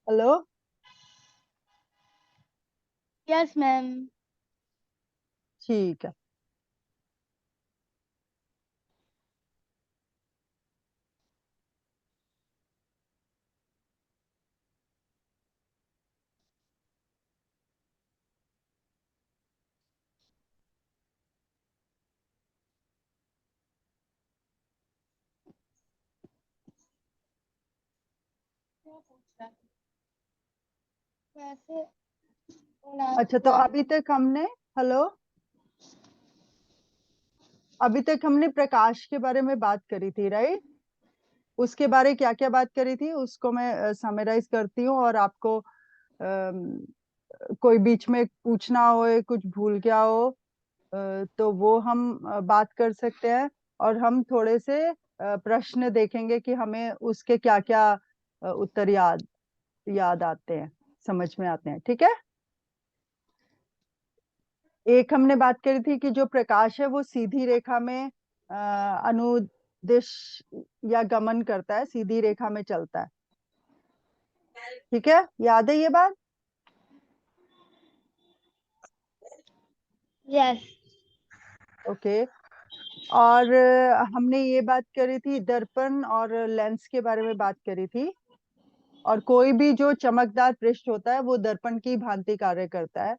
Hello. Yes ma'am. ठीक है। वैसे अच्छा, तो अभी तक हमने हेलो अभी तक हमने प्रकाश के बारे में बात करी थी, राइट? उसके बारे क्या क्या बात करी थी उसको मैं समराइज करती हूँ, और आपको अम, कोई बीच में पूछना हो या कुछ भूल गया हो तो वो हम बात कर सकते हैं। और हम थोड़े से प्रश्न देखेंगे कि हमें उसके क्या क्या उत्तर याद याद आते हैं, समझ में आते हैं। ठीक है। एक हमने बात करी थी कि जो प्रकाश है वो सीधी रेखा में अनुदिश या गमन करता है, सीधी रेखा में चलता है। ठीक है, याद है ये बात? यस। ओके। और हमने ये बात करी थी, दर्पण और लेंस के बारे में बात करी थी। और कोई भी जो चमकदार पृष्ठ होता है वो दर्पण की भांति कार्य करता है।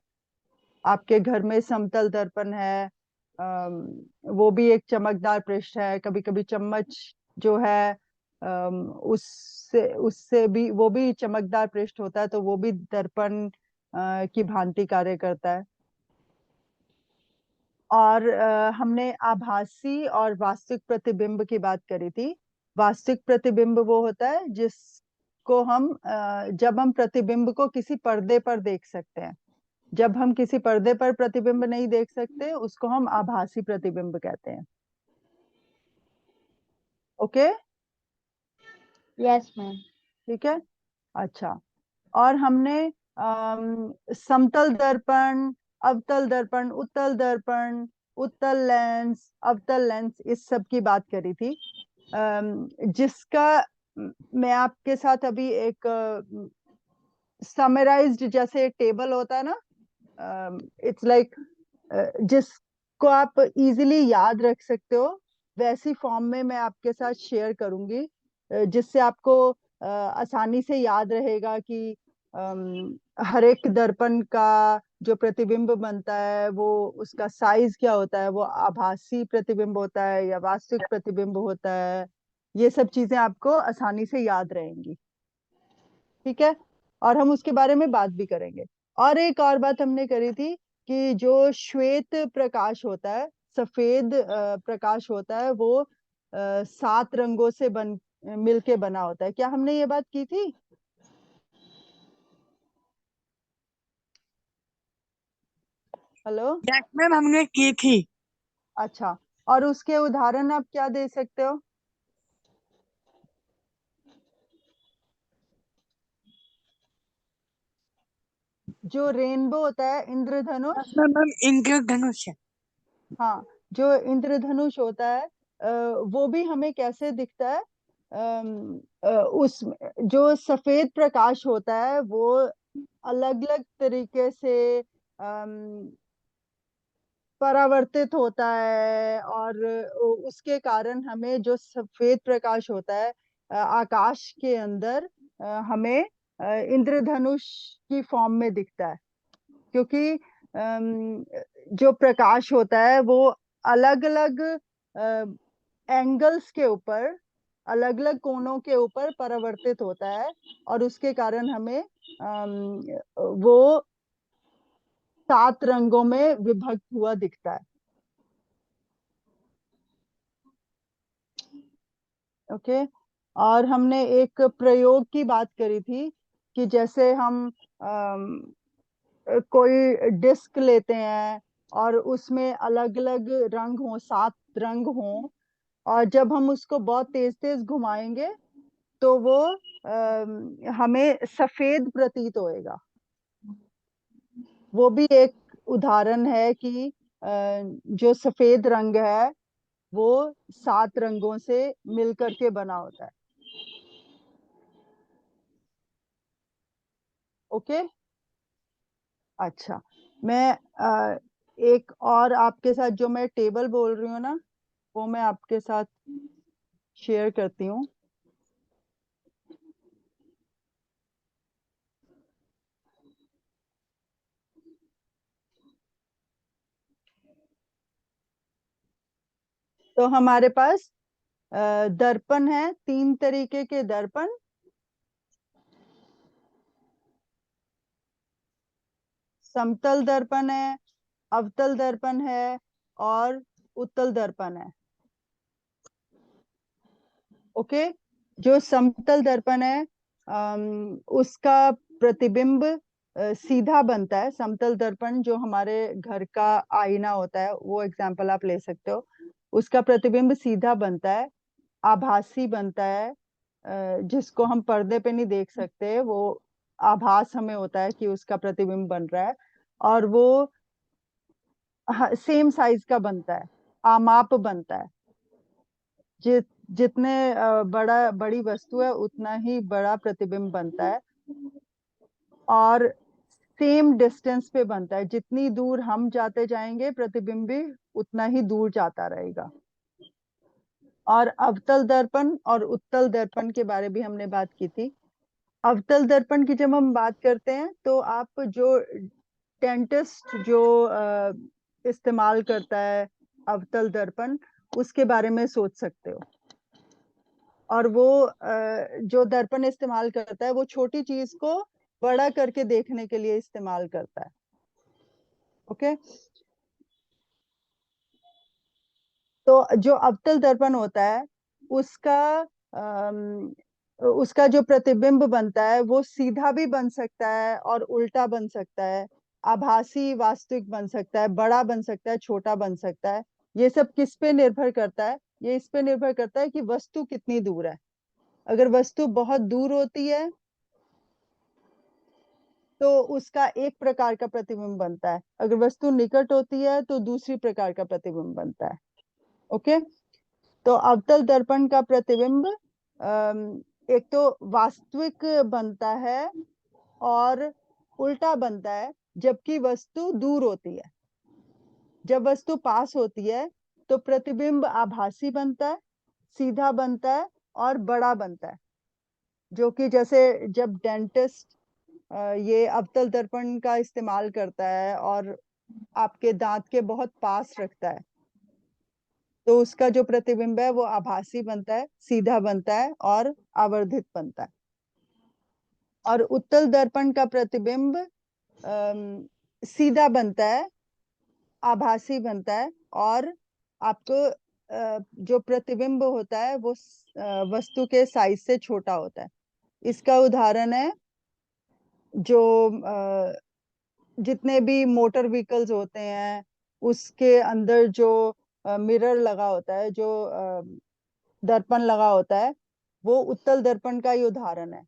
आपके घर में समतल दर्पण है, वो भी एक चमकदार पृष्ठ है। कभी कभी चम्मच जो है उससे उससे भी वो भी चमकदार पृष्ठ होता है, तो वो भी दर्पण की भांति कार्य करता है। और हमने आभासी और वास्तविक प्रतिबिंब की बात करी थी। वास्तविक प्रतिबिंब वो होता है जिसको हम जब हम प्रतिबिंब को किसी पर्दे पर देख सकते हैं। जब हम किसी पर्दे पर प्रतिबिंब नहीं देख सकते उसको हम आभासी प्रतिबिंब कहते हैं। ओके। Yes ma'am. ठीक है। अच्छा। और हमने समतल दर्पण, अवतल दर्पण, उत्तल दर्पण, उत्तल लेंस, अवतल लेंस, इस सब की बात करी थी। जिसका मैं आपके साथ अभी एक समराइज्ड जैसे टेबल होता है ना, इट्स लाइक जिसको आप इजीली याद रख सकते हो, वैसी फॉर्म में मैं आपके साथ शेयर करूंगी, जिससे आपको आसानी से याद रहेगा कि हर एक दर्पण का जो प्रतिबिंब बनता है वो उसका साइज क्या होता है, वो आभासी प्रतिबिंब होता है या वास्तविक प्रतिबिंब होता है। ये सब चीजें आपको आसानी से याद रहेंगी। ठीक है। और हम उसके बारे में बात भी करेंगे। और एक और बात हमने करी थी कि जो श्वेत प्रकाश होता है, सफेद प्रकाश होता है, वो 7 रंगों से मिलके बना होता है। क्या हमने ये बात की थी? हेलो। यस मैम, हमने की थी। अच्छा। और उसके उदाहरण आप क्या दे सकते हो? जो रेनबो होता है, इंद्रधनुष। यस मैम, मैम इंद्रधनुष है। हाँ, जो इंद्रधनुष होता है वो भी हमें कैसे दिखता है? उस जो सफेद प्रकाश होता है वो अलग अलग तरीके से परावर्तित होता है, और उसके कारण हमें जो सफेद प्रकाश होता है आकाश के अंदर हमें इंद्रधनुष की फॉर्म में दिखता है। क्योंकि जो प्रकाश होता है वो अलग अलग एंगल्स के ऊपर, अलग अलग कोणों के ऊपर परावर्तित होता है, और उसके कारण हमें वो 7 रंगों में विभक्त हुआ दिखता है। ओके। और हमने एक प्रयोग की बात करी थी कि जैसे हम कोई डिस्क लेते हैं और उसमें अलग अलग रंग हों, 7 रंग हों, और जब हम उसको बहुत तेज तेज घुमाएंगे तो वो हमें सफेद प्रतीत होएगा। वो भी एक उदाहरण है कि जो सफेद रंग है वो 7 रंगों से मिलकर के बना होता है। ओके। अच्छा, मैं एक और आपके साथ जो मैं टेबल बोल रही हूँ ना, वो मैं आपके साथ शेयर करती हूँ। तो हमारे पास दर्पण है, 3 तरीके के दर्पण। समतल दर्पण है, अवतल दर्पण है और उत्तल दर्पण है। ओके। जो समतल दर्पण है उसका प्रतिबिंब सीधा बनता है। समतल दर्पण जो हमारे घर का आईना होता है, वो एग्जांपल आप ले सकते हो। उसका प्रतिबिंब सीधा बनता है, आभासी बनता है, जिसको हम पर्दे पे नहीं देख सकते, वो आभास हमें होता है कि उसका प्रतिबिंब बन रहा है। और वो सेम साइज का बनता है, आमाप बनता है। जि, जितने बड़ी वस्तु है उतना ही बड़ा प्रतिबिंब बनता है, और सेम डिस्टेंस पे बनता है। जितनी दूर हम जाते जाएंगे प्रतिबिंब भी उतना ही दूर जाता रहेगा। और अवतल दर्पण और उत्तल दर्पण के बारे भी हमने बात की थी। अवतल दर्पण की जब हम बात करते हैं तो आप जो डेंटिस्ट जो इस्तेमाल करता है अवतल दर्पण, उसके बारे में सोच सकते हो। और वो जो दर्पण इस्तेमाल करता है वो छोटी चीज को बड़ा करके देखने के लिए इस्तेमाल करता है। ओके। तो जो अवतल दर्पण होता है उसका उसका जो प्रतिबिंब बनता है वो सीधा भी बन सकता है और उल्टा बन सकता है, आभासी वास्तविक बन सकता है, बड़ा बन सकता है, छोटा बन सकता है। ये सब किस पे निर्भर करता है? ये इस पे निर्भर करता है कि वस्तु कितनी दूर है। अगर वस्तु बहुत दूर होती है तो उसका एक प्रकार का प्रतिबिंब बनता है, अगर वस्तु निकट होती है तो दूसरी प्रकार का प्रतिबिंब बनता है। ओके। तो अवतल दर्पण का प्रतिबिंब एक तो वास्तविक बनता है और उल्टा बनता है, जबकि वस्तु दूर होती है। जब वस्तु पास होती है तो प्रतिबिंब आभासी बनता है, सीधा बनता है और बड़ा बनता है। जो कि जैसे जब डेंटिस्ट ये अवतल दर्पण का इस्तेमाल करता है और आपके दांत के बहुत पास रखता है, तो उसका जो प्रतिबिंब है वो आभासी बनता है, सीधा बनता है और आवर्धित बनता है। और उत्तल दर्पण का प्रतिबिंब सीधा बनता है, आभासी बनता है, और आपको जो प्रतिबिंब होता है वो वस्तु के साइज से छोटा होता है। इसका उदाहरण है जो जितने भी मोटर व्हीकल्स होते हैं उसके अंदर जो मिरर लगा होता है, जो दर्पण लगा होता है, वो उत्तल दर्पण का ही उदाहरण है।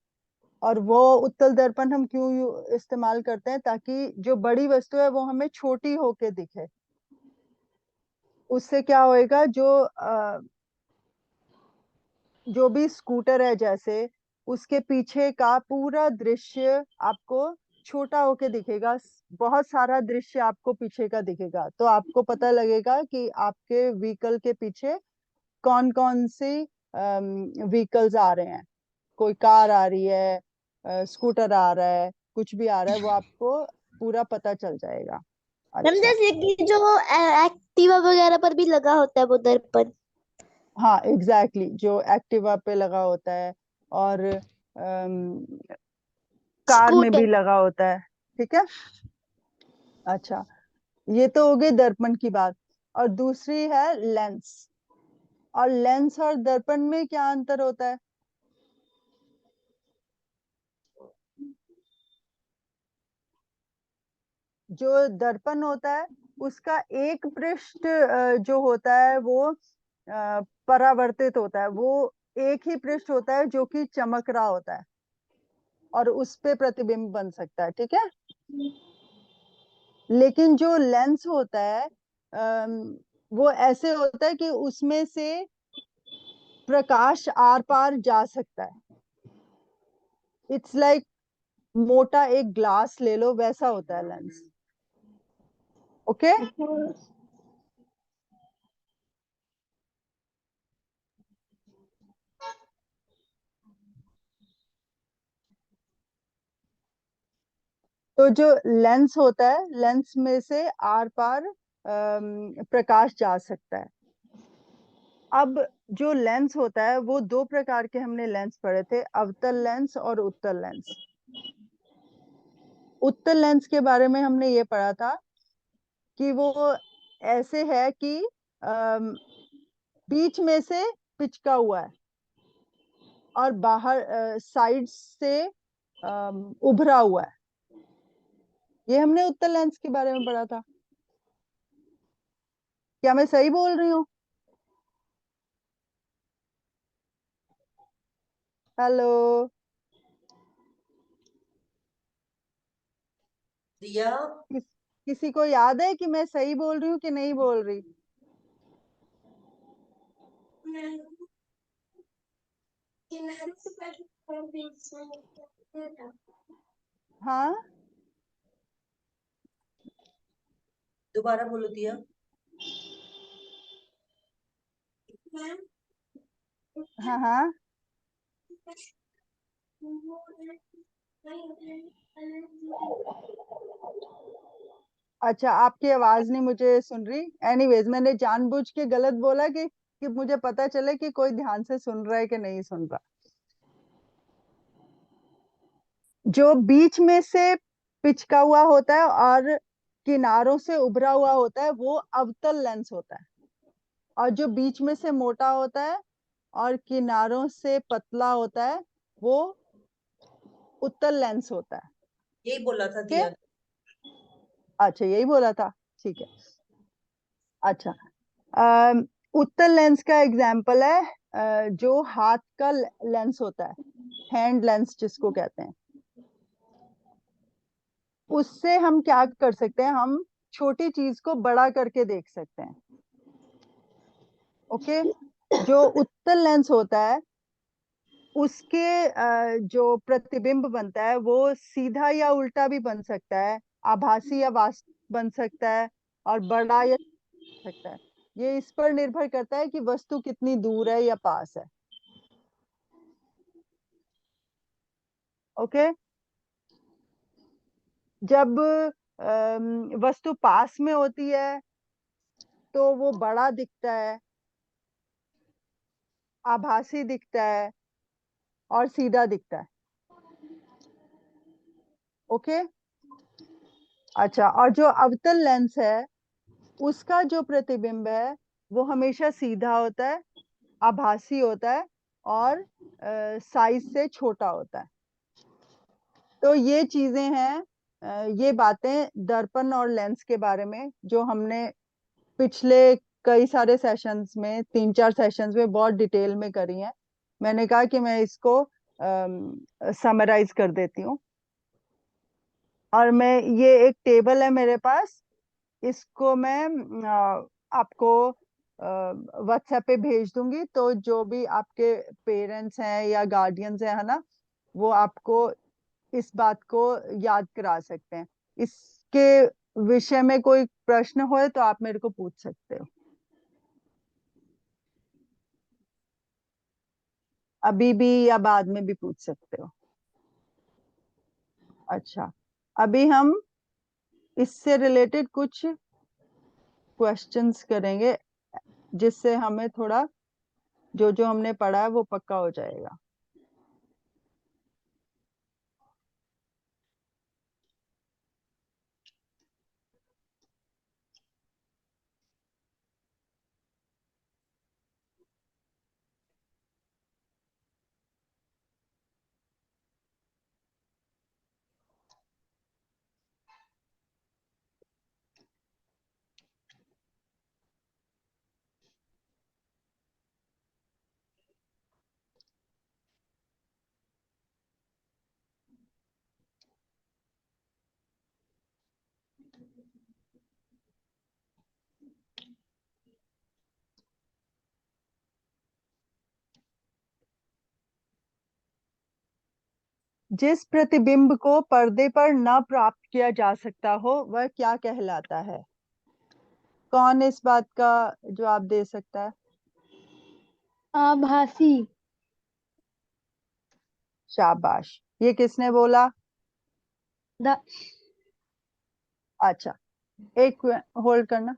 और वो उत्तल दर्पण हम क्यों इस्तेमाल करते हैं? ताकि जो बड़ी वस्तु है वो हमें छोटी होके दिखे। उससे क्या होएगा, जो भी स्कूटर है जैसे, उसके पीछे का पूरा दृश्य आपको छोटा होके दिखेगा। बहुत सारा दृश्य आपको पीछे का दिखेगा, तो आपको पता लगेगा कि आपके व्हीकल के पीछे कौन कौन सी व्हीकल्स आ रहे हैं। कोई कार आ रही है, स्कूटर आ रहा है, कुछ भी आ रहा है, वो आपको पूरा पता चल जाएगा। मैम अच्छा। जैसे कि जो एक्टिवा वगैरह पर भी लगा होता है वो दर्पण। हाँ, एग्जैक्टली जो एक्टिवा पे लगा होता है और कार में भी स्कूटर। लगा होता है। ठीक है। अच्छा, ये तो हो गई दर्पण की बात। और दूसरी है लेंस। और लेंस और दर्पण में क्या अंतर होता है? जो दर्पण होता है उसका एक पृष्ठ जो होता है वो परावर्तित होता है। वो एक ही पृष्ठ होता है जो कि चमक रहा होता है और उस पे प्रतिबिंब बन सकता है। ठीक है। लेकिन जो लेंस होता है वो ऐसे होता है कि उसमें से प्रकाश आर पार जा सकता है। इट्स लाइक मोटा एक ग्लास ले लो, वैसा होता है लेंस। ओके। तो जो लेंस होता है, लेंस में से आर पार प्रकाश जा सकता है। अब जो लेंस होता है वो दो प्रकार के हमने लेंस पढ़े थे, अवतल लेंस और उत्तल लेंस। उत्तल लेंस के बारे में हमने ये पढ़ा था कि वो ऐसे है कि बीच में से पिचका हुआ है और बाहर साइड से उभरा हुआ है। ये हमने उत्तल लेंस के बारे में पढ़ा था। क्या मैं सही बोल रही हूँ? हेलो। दिया। किसी को याद है कि मैं सही बोल रही हूँ कि नहीं बोल रही? हाँ दोबारा बोलो दिया। हाँ हाँ। अच्छा, आपकी आवाज नहीं मुझे सुन रही। एनीवेज, मैंने जानबूझ के गलत बोला कि मुझे पता चले कि कोई ध्यान से सुन रहा है कि नहीं सुन रहा। जो बीच में से पिचका हुआ होता है और किनारों से उभरा हुआ होता है वो अवतल लेंस होता है। और जो बीच में से मोटा होता है और किनारों से पतला होता है वो उत्तल लेंस होता है। यही बोला था ठीक है? दिया। अच्छा, यही बोला था। ठीक है। अच्छा, अम, उत्तल लेंस का एग्जाम्पल है जो हाथ का लेंस होता है, हैंड लेंस जिसको कहते हैं। उससे हम क्या कर सकते हैं, हम छोटी चीज को बड़ा करके देख सकते हैं। ओके। जो उत्तल लेंस होता है उसके जो प्रतिबिंब बनता है वो सीधा या उल्टा भी बन सकता है, आभासी या वास्तविक बन सकता है, और बड़ा या सकता है। ये इस पर निर्भर करता है कि वस्तु कितनी दूर है या पास है। ओके। जब वस्तु पास में होती है तो वो बड़ा दिखता है, आभासी दिखता है और सीधा दिखता है। ओके। अच्छा, और जो अवतल लेंस है उसका जो प्रतिबिंब है वो हमेशा सीधा होता है, आभासी होता है और साइज से छोटा होता है। तो ये चीजें हैं, ये बातें दर्पण और लेंस के बारे में जो हमने पिछले कई सारे सेशंस में, 3-4 सेशंस में बहुत डिटेल में करी हैं। मैंने कहा कि मैं इसको समराइज कर देती हूँ। और मैं, ये एक टेबल है मेरे पास, इसको मैं आपको व्हाट्सएप पे भेज दूंगी। तो जो भी आपके पेरेंट्स हैं या गार्डियंस हैं, है ना, वो आपको इस बात को याद करा सकते हैं। इसके विषय में कोई प्रश्न हो तो आप मेरे को पूछ सकते हो, अभी भी या बाद में भी पूछ सकते हो। अच्छा, अभी हम इससे रिलेटेड कुछ क्वेश्चंस करेंगे जिससे हमें थोड़ा जो जो हमने पढ़ा है वो पक्का हो जाएगा। जिस प्रतिबिंब को पर्दे पर न प्राप्त किया जा सकता हो वह क्या कहलाता है? कौन इस बात का जवाब दे सकता है? आभासी। शाबाश। ये किसने बोला? दक्ष। अच्छा, एक होल्ड करना।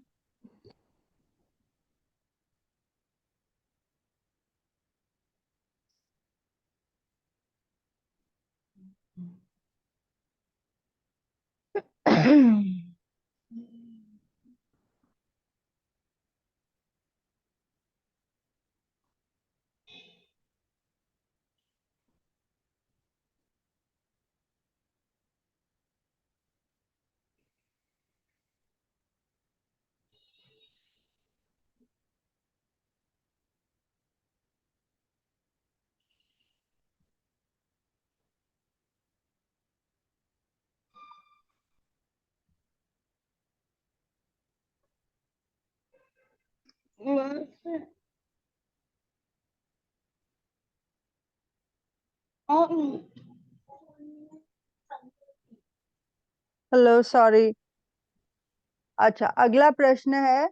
Hello, sorry. अच्छा, अगला प्रश्न है,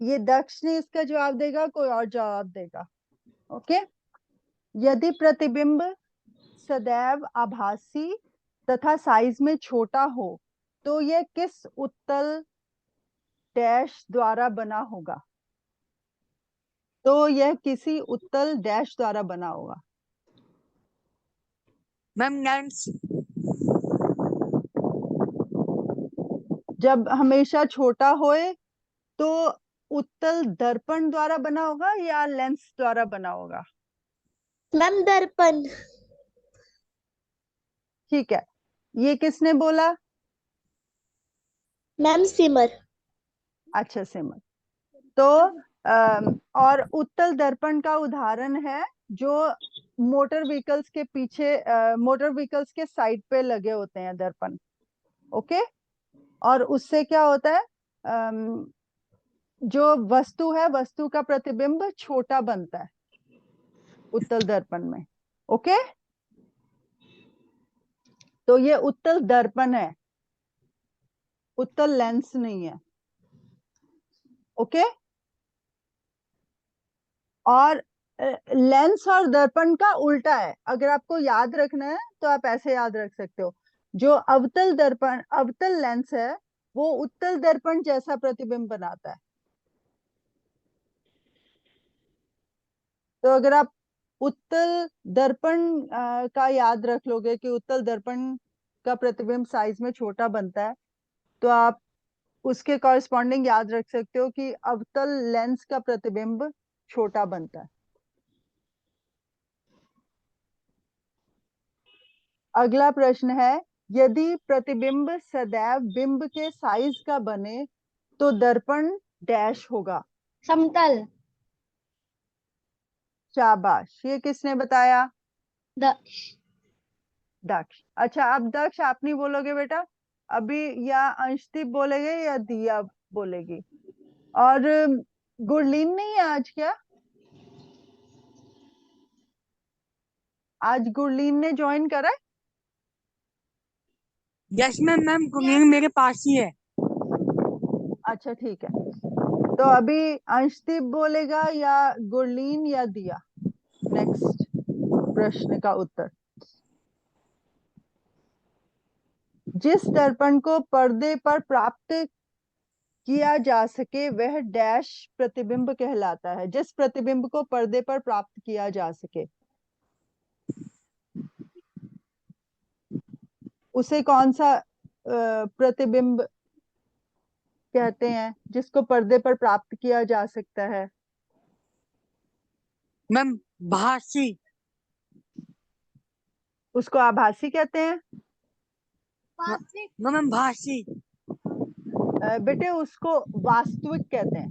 ये दक्ष ने इसका जवाब देगा, कोई और जवाब देगा? ओके। यदि प्रतिबिंब सदैव आभासी तथा साइज में छोटा हो तो यह किस उत्तल डैश द्वारा बना होगा? तो यह किसी उत्तल डैश द्वारा बना होगा। Ma'am lens. जब हमेशा छोटा होए तो उत्तल दर्पण द्वारा बना होगा या लेंस द्वारा बना होगा? मैम दर्पण। ठीक है, ये किसने बोला? मैम सिमर। अच्छा, सिमर। तो और उत्तल दर्पण का उदाहरण है जो मोटर व्हीकल्स के पीछे, मोटर व्हीकल्स के साइड पे लगे होते हैं दर्पण। ओके। और उससे क्या होता है, जो वस्तु है, वस्तु का प्रतिबिंब छोटा बनता है उत्तल दर्पण में। ओके। तो ये उत्तल दर्पण है, उत्तल लेंस नहीं है। ओके। और लेंस और दर्पण का उल्टा है, अगर आपको याद रखना है तो आप ऐसे याद रख सकते हो। जो अवतल दर्पण, अवतल लेंस है, वो उत्तल दर्पण जैसा प्रतिबिंब बनाता है। तो अगर आप उत्तल दर्पण का याद रख लोगे कि उत्तल दर्पण का प्रतिबिंब साइज में छोटा बनता है, तो आप उसके कॉरेस्पॉन्डिंग याद रख सकते हो कि अवतल लेंस का प्रतिबिंब छोटा बनता है। अगला प्रश्न है, यदि प्रतिबिंब सदैव बिंब के साइज का बने तो दर्पण डैश होगा। समतल। शाबाश। ये किसने बताया? दक्ष। दक्ष। अच्छा, अब दक्ष आप नहीं बोलोगे बेटा अभी, या अंशदीप बोलेगे या दिया बोलेगी। और गुरलीन नहीं है आज क्या? आज गुरलीन ने ज्वाइन करा है? यस मैम, मैम कुकिंग मेरे पास ही है। अच्छा, ठीक है। तो अभी अंशदीप बोलेगा या गुरलीन या दिया नेक्स्ट प्रश्न का उत्तर। जिस दर्पण को पर्दे पर प्राप्त किया जा सके वह डैश प्रतिबिंब कहलाता है। जिस प्रतिबिंब को पर्दे पर प्राप्त किया जा सके उसे कौन सा प्रतिबिंब कहते हैं, जिसको पर्दे पर प्राप्त किया जा सकता है? मैम भासी। उसको आभासी कहते हैं। मैम भासी। बेटे उसको वास्तविक कहते हैं।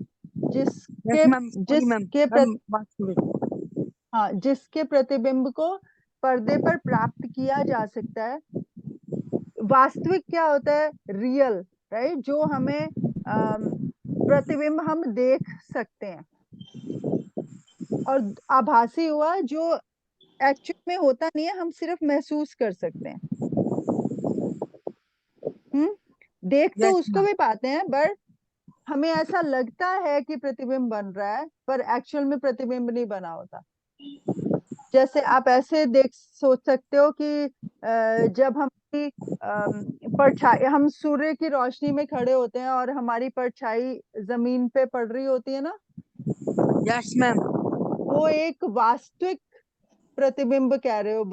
यस जिसके मैम, सॉरी मैम, जिसके मैम वास्तविक। हाँ, जिसके प्रतिबिंब को पर्दे पर प्राप्त किया जा सकता है। वास्तविक क्या होता है? रियल, राइट, जो हमें प्रतिबिंब हम देख सकते हैं। और आभासी हुआ जो एक्चुअल में होता नहीं है, हम सिर्फ महसूस कर सकते हैं। देख तो यस उसको मैम। भी पाते हैं, बट हमें ऐसा लगता है कि प्रतिबिंब बन रहा है, पर एक्चुअल में प्रतिबिंब नहीं बना होता। जैसे आप ऐसे देख सोच सकते हो कि जब हमारी परछाई, हम सूर्य की रोशनी में खड़े होते हैं और हमारी परछाई जमीन पे पड़ रही होती है ना, यस मैम। वो एक वास्तविक प्रतिबिंब कह रहे हो,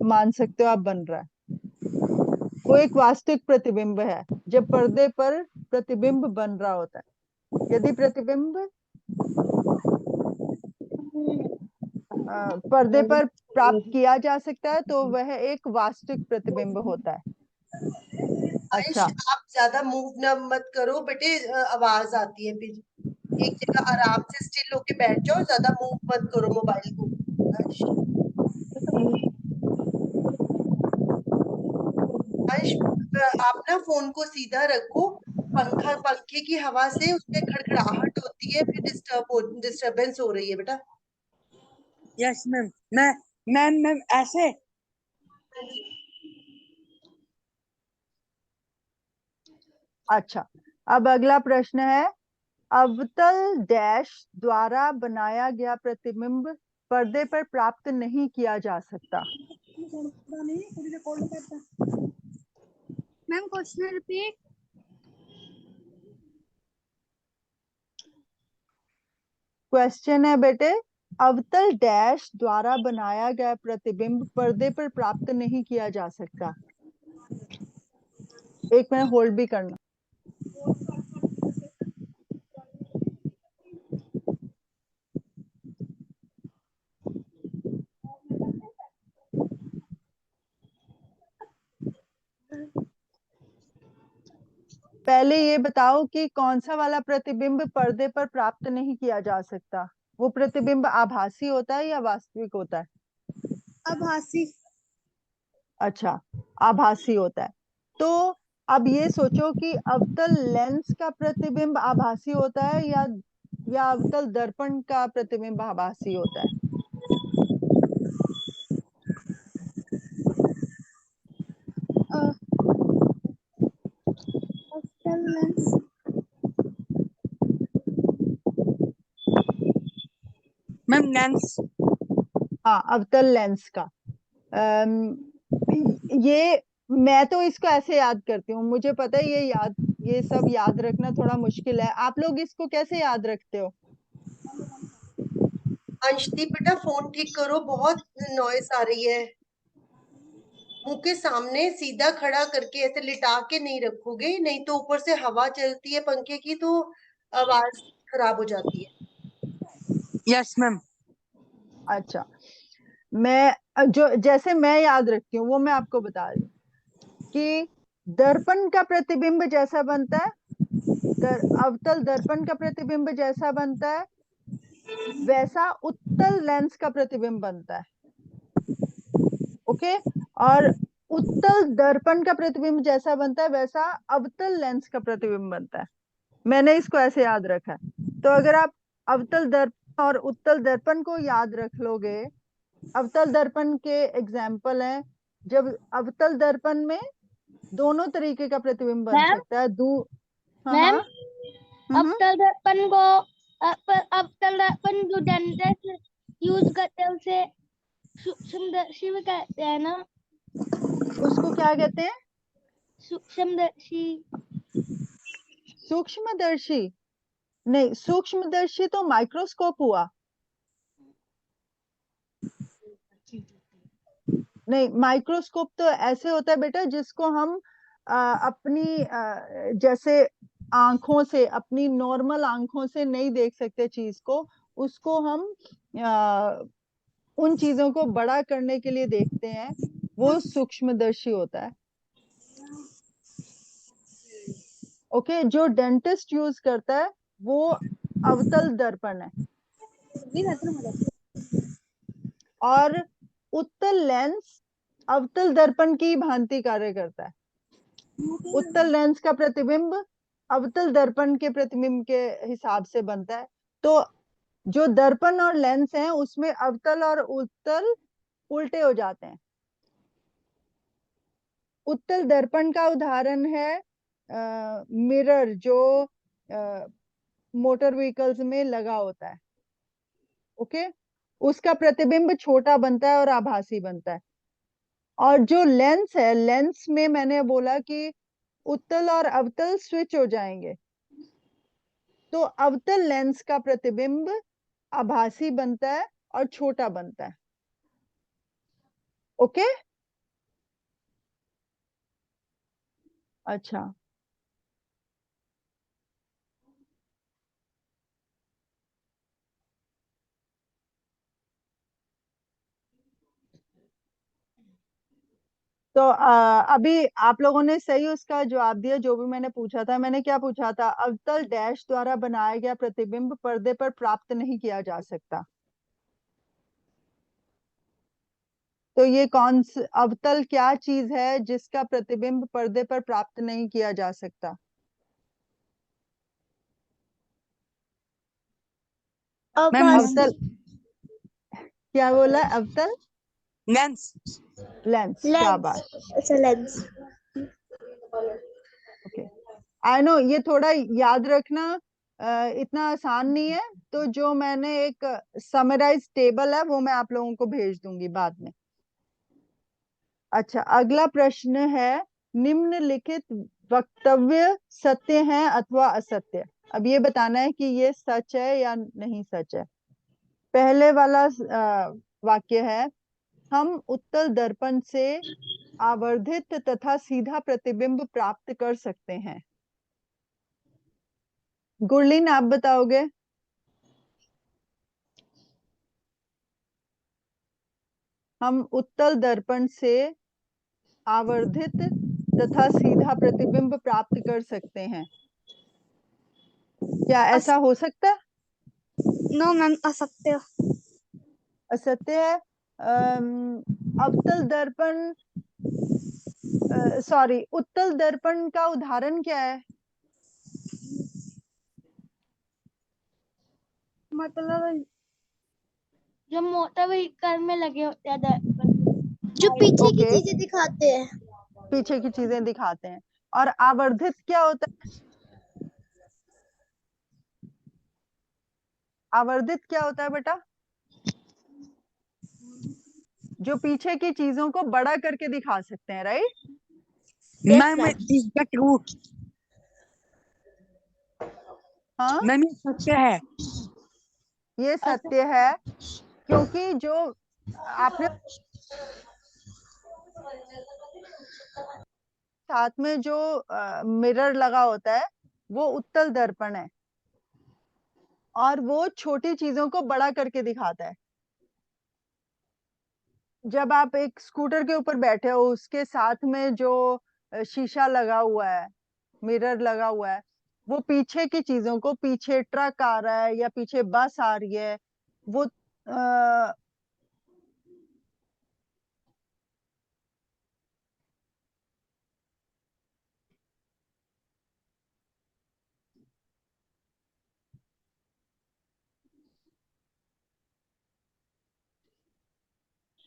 मान सकते हो आप, बन रहा है। वो एक वास्तविक प्रतिबिंब है जब पर्दे पर प्रतिबिंब बन रहा होता है। यदि प्रतिबिंब पर्दे पर प्राप्त किया जा सकता है तो वह एक वास्तविक प्रतिबिंब होता है। आयुष, अच्छा, आप ज्यादा मूव ना मत करो बेटे, आवाज आती है फिर। एक जगह आराम से स्टिल होके बैठ जाओ, ज्यादा मूव मत करो मोबाइल को। आयुष, आयुष, आप ना फोन को सीधा रखो। पंखे की हवा से उसमें खड़खड़ाहट होती है, फिर डिस्टरबेंस हो रही है बेटा। Yes ma'am. मैम ऐसे। अच्छा, अब अगला प्रश्न है, अवतल डैश द्वारा बनाया गया प्रतिबिंब पर्दे पर प्राप्त नहीं किया जा सकता। Ma'am question repeat. क्वेश्चन है बेटे, अवतल डैश द्वारा बनाया गया प्रतिबिंब पर्दे पर प्राप्त नहीं किया जा सकता। एक मिनट होल्ड भी करना। पहले ये बताओ कि कौन सा वाला प्रतिबिंब पर्दे पर प्राप्त नहीं किया जा सकता। वो प्रतिबिंब आभासी होता है या वास्तविक होता है? आभासी। अच्छा, आभासी होता है। तो अब ये सोचो कि अवतल लेंस का प्रतिबिंब आभासी होता है या अवतल दर्पण का प्रतिबिंब आभासी होता है? Ma'am lens. हाँ, अवतल लेंस का। ये मैं तो इसको ऐसे याद करती हूँ, मुझे पता है ये सब याद रखना थोड़ा मुश्किल है। आप लोग इसको कैसे याद रखते हो? अंशदीप बेटा, फोन ठीक करो, बहुत नॉइस आ रही है। मुंह के सामने सीधा खड़ा करके ऐसे लिटा के नहीं रखोगे, नहीं तो ऊपर से हवा चलती है पंखे की तो आवाज खराब हो जाती है। Yes ma'am. अच्छा, मैं जो जैसे मैं याद रखती हूँ वो मैं आपको बता रही हूँ कि दर्पण का प्रतिबिंब जैसा बनता है, अवतल दर्पण का प्रतिबिंब जैसा बनता है, वैसा उत्तल लेंस का प्रतिबिंब बनता है। ओके, और उत्तल दर्पण का प्रतिबिंब जैसा बनता है वैसा अवतल लेंस का प्रतिबिंब बनता है। मैंने इसको ऐसे याद रखा है। तो अगर आप अवतल दर्पण और उत्तल दर्पण को याद रख लोगे, अवतल दर्पण के एग्जाम्पल हैं, जब अवतल दर्पण में दोनों तरीके का प्रतिबिंब बन मैम सकता है। हाँ मैम हाँ। अवतल दर्पण को अवतल दर्पण जो डेंटिस्ट यूज करते हैं उसे सूक्ष्मदर्शी भी कहते हैं ना। उसको क्या कहते हैं? सूक्ष्मदर्शी। सूक्ष्मदर्शी? नहीं, सूक्ष्मदर्शी तो माइक्रोस्कोप हुआ। नहीं, माइक्रोस्कोप तो ऐसे होता है बेटा जिसको हम अपनी जैसे आंखों से, अपनी नॉर्मल आंखों से नहीं देख सकते चीज को, उसको हम आ, उन चीजों को बड़ा करने के लिए देखते हैं, वो सूक्ष्मदर्शी होता है। ओके, जो डेंटिस्ट यूज करता है वो अवतल दर्पण है। और उत्तल लेंस अवतल दर्पण की भांति कार्य करता है। उत्तल लेंस का प्रतिबिंब अवतल दर्पण के प्रतिबिंब के हिसाब से बनता है। तो जो दर्पण और लेंस हैं उसमें अवतल और उत्तल उल्टे हो जाते हैं। उत्तल दर्पण का उदाहरण है मिरर, जो मोटर व्हीकल्स में लगा होता है। ओके, उसका प्रतिबिंब छोटा बनता है और आभासी बनता है। और जो लेंस है, लेंस में मैंने बोला कि उत्तल और अवतल स्विच हो जाएंगे, तो अवतल लेंस का प्रतिबिंब आभासी बनता है और छोटा बनता है। ओके, अच्छा, तो अभी आप लोगों ने सही उसका जवाब दिया। जो भी मैंने पूछा था, मैंने क्या पूछा था? अवतल डैश द्वारा बनाया गया प्रतिबिंब पर्दे पर प्राप्त नहीं किया जा सकता। तो ये अवतल क्या चीज है जिसका प्रतिबिंब पर्दे पर प्राप्त नहीं किया जा सकता? मैम अवतल, क्या बोला? अवतल लेंस। लेंस, शाबाश। अच्छा लेंस। ओके, आई नो ये थोड़ा याद रखना इतना आसान नहीं है। तो जो मैंने एक समराइज टेबल है वो मैं आप लोगों को भेज दूंगी बाद में। अच्छा, अगला प्रश्न है, निम्नलिखित वक्तव्य सत्य हैं अथवा असत्य। अब ये बताना है कि ये सच है या नहीं सच है। पहले वाला वाक्य है, हम उत्तल दर्पण से आवर्धित तथा सीधा प्रतिबिंब प्राप्त कर सकते हैं। गुरलीन, आप बताओगे? हम उत्तल दर्पण से आवर्धित तथा सीधा प्रतिबिंब प्राप्त कर सकते हैं, क्या ऐसा हो सकता है? नो मैम, असत्य। असत्य है। अवतल दर्पण, सॉरी, उत्तल दर्पण का उदाहरण क्या है? मतलब जो मोटर व्हीकल में लगे होते हैं दर्पण, जो पीछे की ओके, चीजें दिखाते हैं। पीछे की चीजें दिखाते हैं। और आवर्धित क्या होता है? आवर्धित क्या होता है बेटा? जो पीछे की चीजों को बड़ा करके दिखा सकते हैं, right? Ma'am is the true. हाँ, मैम ये सत्य है। ये सत्य है, क्योंकि जो आपने साथ में जो मिरर लगा होता है वो उत्तल दर्पण है, और वो छोटी चीजों को बड़ा करके दिखाता है। जब आप एक स्कूटर के ऊपर बैठे हो, उसके साथ में जो शीशा लगा हुआ है, मिरर लगा हुआ है, वो पीछे की चीजों को, पीछे ट्रक आ रहा है या पीछे बस आ रही है, वो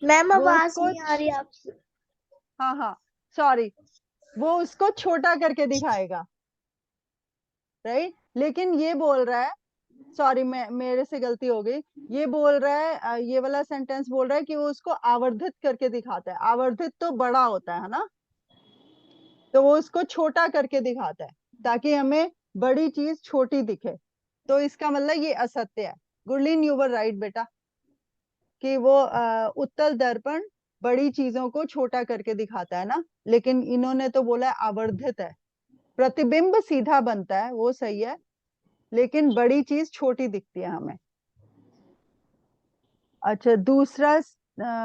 मैम वो आवाज उसको, नहीं आ रही आपकी। हाँ हाँ, सॉरी, वो उसको छोटा करके दिखाएगा, राइट? लेकिन ये बोल रहा है, सॉरी, मैं मेरे से गलती हो गई, ये बोल रहा है ये वाला सेंटेंस बोल रहा है कि वो उसको आवर्धित करके दिखाता है। आवर्धित तो बड़ा होता है ना, तो वो उसको छोटा करके दिखाता है ताकि हमें बड़ी चीज छोटी दिखे। तो इसका मतलब ये असत्य है। गुरलीन, यू वर राइट बेटा, कि वो उत्तल दर्पण बड़ी चीजों को छोटा करके दिखाता है ना, लेकिन इन्होंने तो बोला है आवर्धित है। प्रतिबिंब सीधा बनता है, वो सही है, लेकिन बड़ी चीज छोटी दिखती है हमें। अच्छा, दूसरा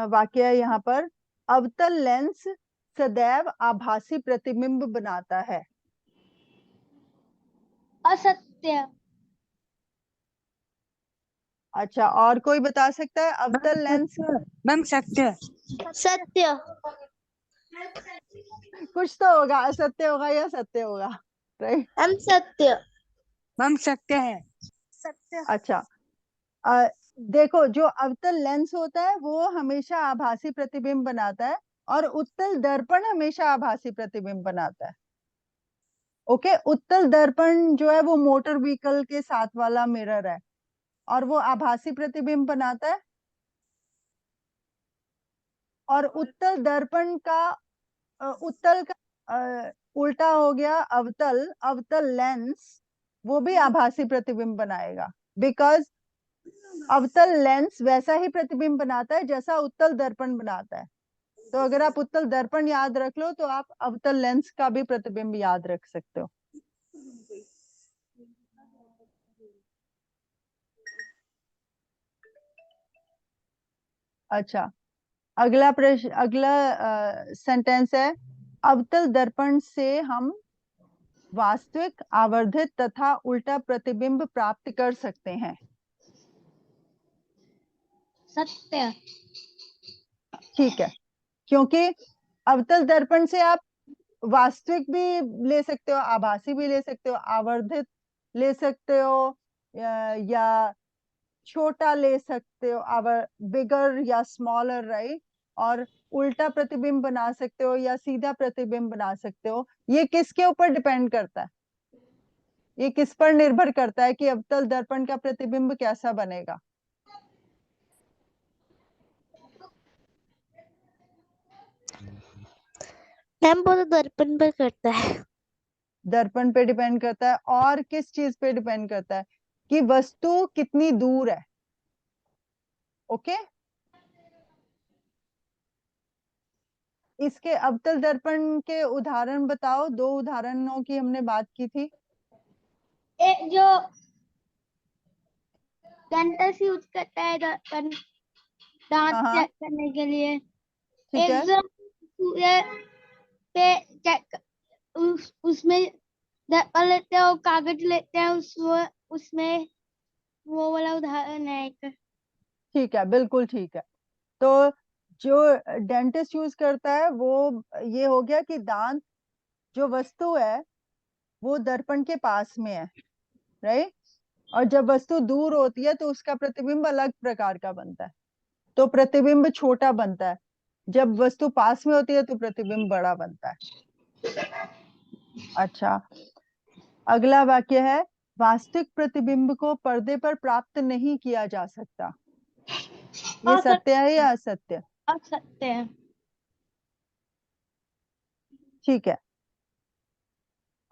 वाक्य है यहाँ पर, अवतल लेंस सदैव आभासी प्रतिबिंब बनाता है। असत्य। अच्छा, और कोई बता सकता है? मैम अवतल लेंस, सत्य। मैम सत्य। सत्य। कुछ तो होगा, असत्य होगा या सत्य होगा, राइट? हम सत्य। मैम सत्य है। सत्य। अच्छा, देखो, जो अवतल लेंस होता है वो हमेशा आभासी प्रतिबिंब बनाता है, और उत्तल दर्पण हमेशा आभासी प्रतिबिंब बनाता है। ओके, उत्तल दर्पण जो है वो मोटर व्हीकल के साथ वाला मिरर है, और वो आभासी प्रतिबिंब बनाता है। और उत्तल दर्पण का उत्तल का उल्टा हो गया अवतल, अवतल लेंस वो भी आभासी प्रतिबिंब बनाएगा, बिकॉज अवतल लेंस वैसा ही प्रतिबिंब बनाता है जैसा उत्तल दर्पण बनाता है। तो अगर आप उत्तल दर्पण याद रख लो तो आप अवतल लेंस का भी प्रतिबिंब याद रख सकते हो। अच्छा, अगला प्रश्न, अगला सेंटेंस है, अवतल दर्पण से हम वास्तविक, आवर्धित तथा उल्टा प्रतिबिंब प्राप्त कर सकते हैं। सत्य। ठीक है, क्योंकि अवतल दर्पण से आप वास्तविक भी ले सकते हो, आभासी भी ले सकते हो, आवर्धित ले सकते हो, या छोटा ले सकते हो, आवर बिगर या स्मॉलर, राइट। और उल्टा प्रतिबिंब बना सकते हो या सीधा प्रतिबिंब बना सकते हो। ये किसके ऊपर डिपेंड करता है? ये किस पर निर्भर करता है कि अवतल दर्पण का प्रतिबिंब कैसा बनेगा? मैम वो तो दर्पण पर करता है। दर्पण पे डिपेंड करता है, और किस चीज पे डिपेंड करता है? कि वस्तु कितनी दूर है। ओके, इसके अवतल दर्पण के उदाहरण बताओ, 2 उदाहरणों की हमने बात की थी। एक जो डेंटिस्ट यूज करता है दर्पण दांत हाँ हाँ, चेक करने के लिए। ठीक एक है, जो ये पे चेक उसमें दर्पण लेते हैं और कागज लेते हैं उसमें वो वाला उदाहरण है एक। ठीक है, बिल्कुल ठीक है। तो जो डेंटिस्ट यूज करता है वो ये हो गया कि दांत जो वस्तु है वो दर्पण के पास में है, राइट। और जब वस्तु दूर होती है तो उसका प्रतिबिंब अलग प्रकार का बनता है, तो प्रतिबिंब छोटा बनता है। जब वस्तु पास में होती है तो प्रतिबिंब बड़ा बनता है। अच्छा, अगला वाक्य है, वास्तविक प्रतिबिंब को पर्दे पर प्राप्त नहीं किया जा सकता। ये सत्य है या असत्य? असत्य है। ठीक है,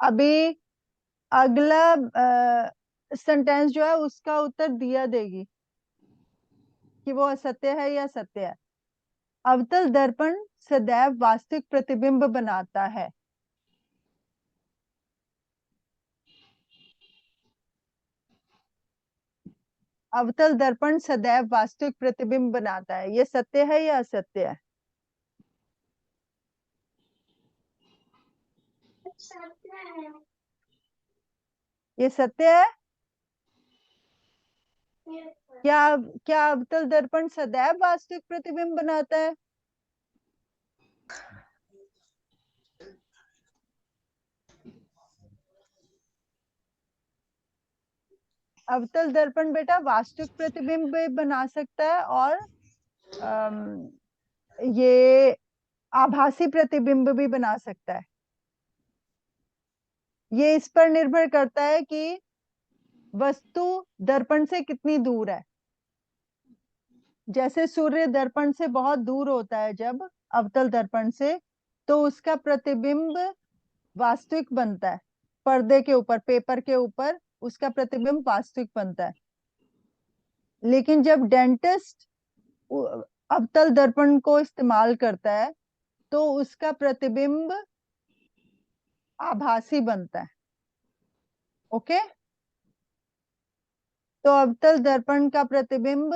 अभी अगला सेंटेंस जो है उसका उत्तर दिया देगी कि वो असत्य है या सत्य है। अवतल दर्पण सदैव वास्तविक प्रतिबिंब बनाता है। अवतल दर्पण सदैव वास्तविक प्रतिबिंब बनाता है, ये सत्य है या असत्य है? ये सत्य है। क्या क्या अवतल दर्पण सदैव वास्तविक प्रतिबिंब बनाता है? अवतल दर्पण बेटा वास्तविक प्रतिबिंब भी बना सकता है, और अम, ये आभासी प्रतिबिंब भी बना सकता है। ये इस पर निर्भर करता है कि वस्तु दर्पण से कितनी दूर है। जैसे सूर्य दर्पण से बहुत दूर होता है जब अवतल दर्पण से, तो उसका प्रतिबिंब वास्तविक बनता है, पर्दे के ऊपर, पेपर के ऊपर उसका प्रतिबिंब वास्तविक बनता है। लेकिन जब डेंटिस्ट अवतल दर्पण को इस्तेमाल करता है तो उसका प्रतिबिंब आभासी बनता है। ओके, तो अवतल दर्पण का प्रतिबिंब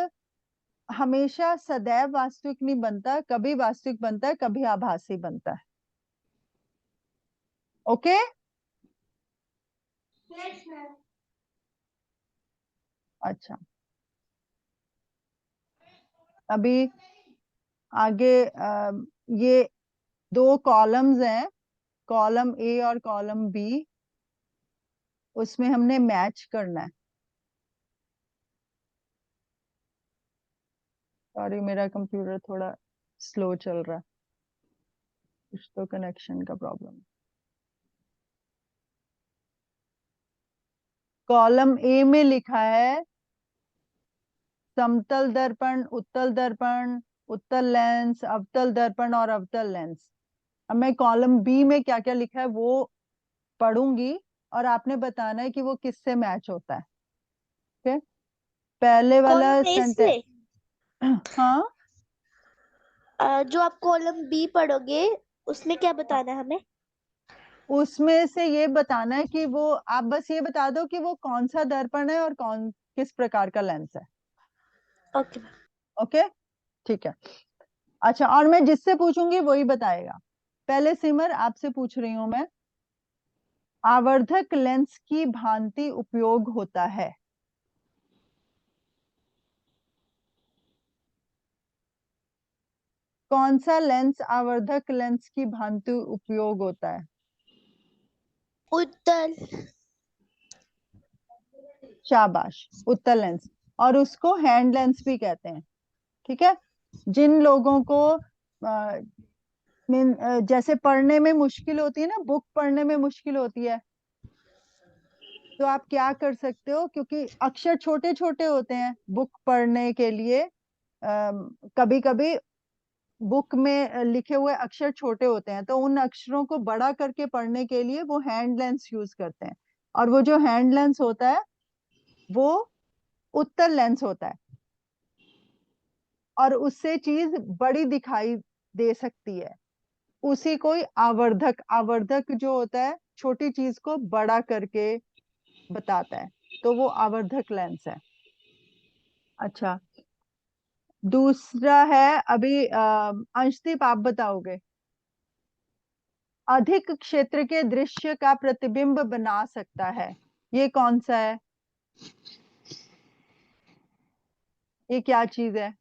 हमेशा सदैव वास्तविक नहीं बनता, कभी वास्तविक बनता है, कभी आभासी बनता है। ओके, अच्छा, अभी आगे ये 2 कॉलम्स हैं, कॉलम ए और कॉलम बी, उसमें हमने मैच करना है। सॉरी, मेरा कंप्यूटर थोड़ा स्लो चल रहा है, कुछ तो कनेक्शन का प्रॉब्लम। कॉलम ए में लिखा है समतल दर्पण, उत्तल दर्पण, उत्तल लेंस, अवतल दर्पण और अवतल लेंस। अब मैं कॉलम बी में क्या क्या लिखा है वो पढ़ूंगी और आपने बताना है कि वो किससे मैच होता है। ओके, पहले वाला कॉलम ए सेंटेंस। से हाँ, जो आप कॉलम बी पढ़ोगे उसमें क्या बताना है हमें? उसमें से ये बताना है कि वो, आप बस ये बता दो कि वो कौन सा दर्पण है और कौन किस प्रकार का लेंस है। ओके। ओके, ठीक है। अच्छा, और मैं जिससे पूछूंगी वही बताएगा। पहले सिमर आपसे पूछ रही हूं मैं, आवर्धक लेंस की भांति उपयोग होता है। कौन सा लेंस आवर्धक लेंस की भांति उपयोग होता है? उत्तल। शाबाश, उत्तल लेंस। और उसको हैंड लेंस भी कहते हैं। ठीक है। जिन लोगों को जैसे पढ़ने में मुश्किल होती है ना, बुक पढ़ने में मुश्किल होती है, तो आप क्या कर सकते हो, क्योंकि अक्षर छोटे छोटे होते हैं बुक पढ़ने के लिए, कभी कभी बुक में लिखे हुए अक्षर छोटे होते हैं, तो उन अक्षरों को बड़ा करके पढ़ने के लिए वो हैंड लेंस यूज करते हैं। और वो जो हैंड लेंस होता है वो उत्तल लेंस होता है, और उससे चीज बड़ी दिखाई दे सकती है। उसी को ही आवर्धक, आवर्धक जो होता है छोटी चीज को बड़ा करके बताता है, तो वो आवर्धक लेंस है। अच्छा, दूसरा है अभी अंशदीप आप बताओगे। अधिक क्षेत्र के दृश्य का प्रतिबिंब बना सकता है, ये कौन सा है? ये क्या चीज है?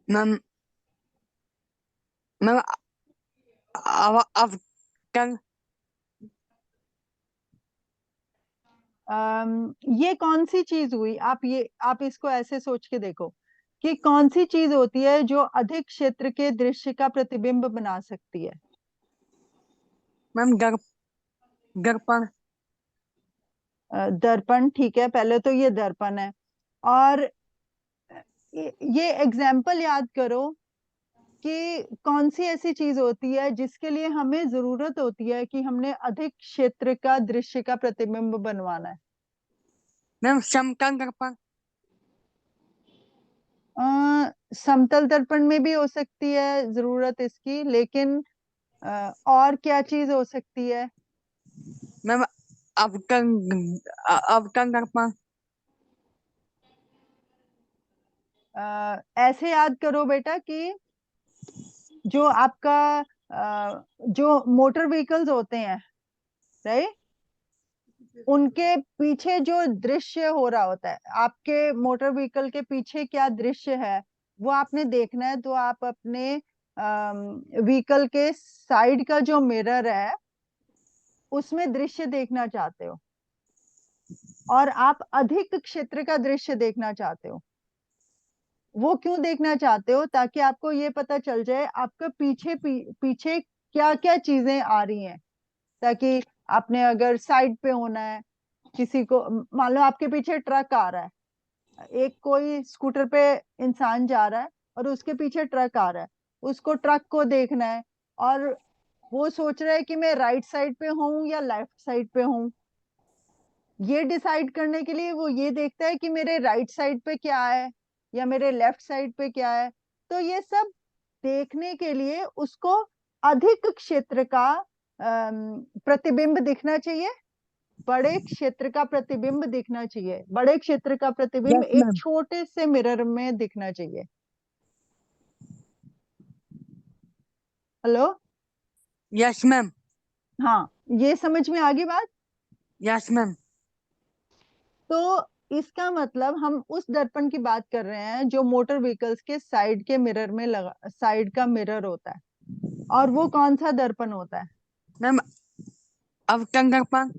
मैम मैम अवतल ये कौन सी चीज हुई? आप इसको ऐसे सोच के देखो कि कौन सी चीज होती है जो अधिक क्षेत्र के दृश्य का प्रतिबिंब बना सकती है। मैम दर्पण। दर्पण, ठीक है, पहले तो ये दर्पण है। और ये एग्जाम्पल याद करो कि कौन सी ऐसी चीज होती है जिसके लिए हमें जरूरत होती है कि हमने अधिक क्षेत्र का दृश्य का प्रतिबिंब बनवाना है। मैम समतल दर्पण। समतल दर्पण में भी हो सकती है जरूरत इसकी, लेकिन और क्या चीज हो सकती है? मैम अवतल अवतल दर्पण। ऐसे याद करो बेटा कि जो आपका जो मोटर व्हीकल्स होते हैं, राइट, उनके पीछे जो दृश्य हो रहा होता है, आपके मोटर व्हीकल के पीछे क्या दृश्य है वो आपने देखना है, तो आप अपने व्हीकल के साइड का जो मिरर है उसमें दृश्य देखना चाहते हो, और आप अधिक क्षेत्र का दृश्य देखना चाहते हो। वो क्यों देखना चाहते हो? ताकि आपको ये पता चल जाए आपका पीछे क्या क्या चीजें आ रही हैं। ताकि आपने अगर साइड पे होना है, किसी को, मान लो आपके पीछे ट्रक आ रहा है, एक कोई स्कूटर पे इंसान जा रहा है और उसके पीछे ट्रक आ रहा है, उसको ट्रक को देखना है, और वो सोच रहा है कि मैं राइट साइड पे हूँ या लेफ्ट साइड पे हूँ। ये डिसाइड करने के लिए वो ये देखता है कि मेरे राइट साइड पे क्या है या मेरे लेफ्ट साइड पे क्या है। तो ये सब देखने के लिए उसको अधिक क्षेत्र का प्रतिबिंब दिखना चाहिए, बड़े क्षेत्र का प्रतिबिंब दिखना चाहिए, बड़े क्षेत्र का प्रतिबिंब यस एक मैम। छोटे से मिरर में दिखना चाहिए। हेलो? Yes ma'am. हाँ, ये समझ में आ गई बात? Yes ma'am. तो इसका मतलब हम उस दर्पण की बात कर रहे हैं जो मोटर व्हीकल्स के साइड के मिरर में लगा, साइड का मिरर होता है। और वो कौन सा दर्पण होता है? मैम अवतल दर्पण।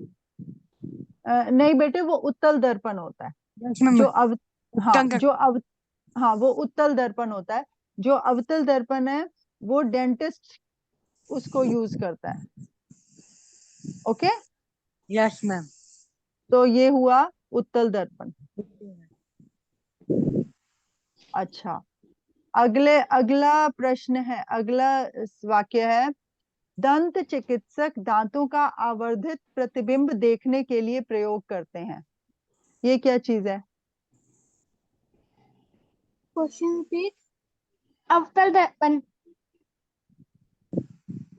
नहीं बेटे, वो उत्तल दर्पण होता है। Yes ma'am. जो अव हाँ, उत्तल जो हाँ, वो उत्तल दर्पण होता है। जो अवतल दर्पण है वो डेंटिस्ट उसको यूज करता है। Okay, yes ma'am. तो ये हुआ उत्तल दर्पण। अच्छा, अगला प्रश्न है, अगला वाक्य है, दंत चिकित्सक दांतों का आवर्धित प्रतिबिंब देखने के लिए प्रयोग करते हैं। ये क्या चीज है? Question repeat. अवतल दर्पण।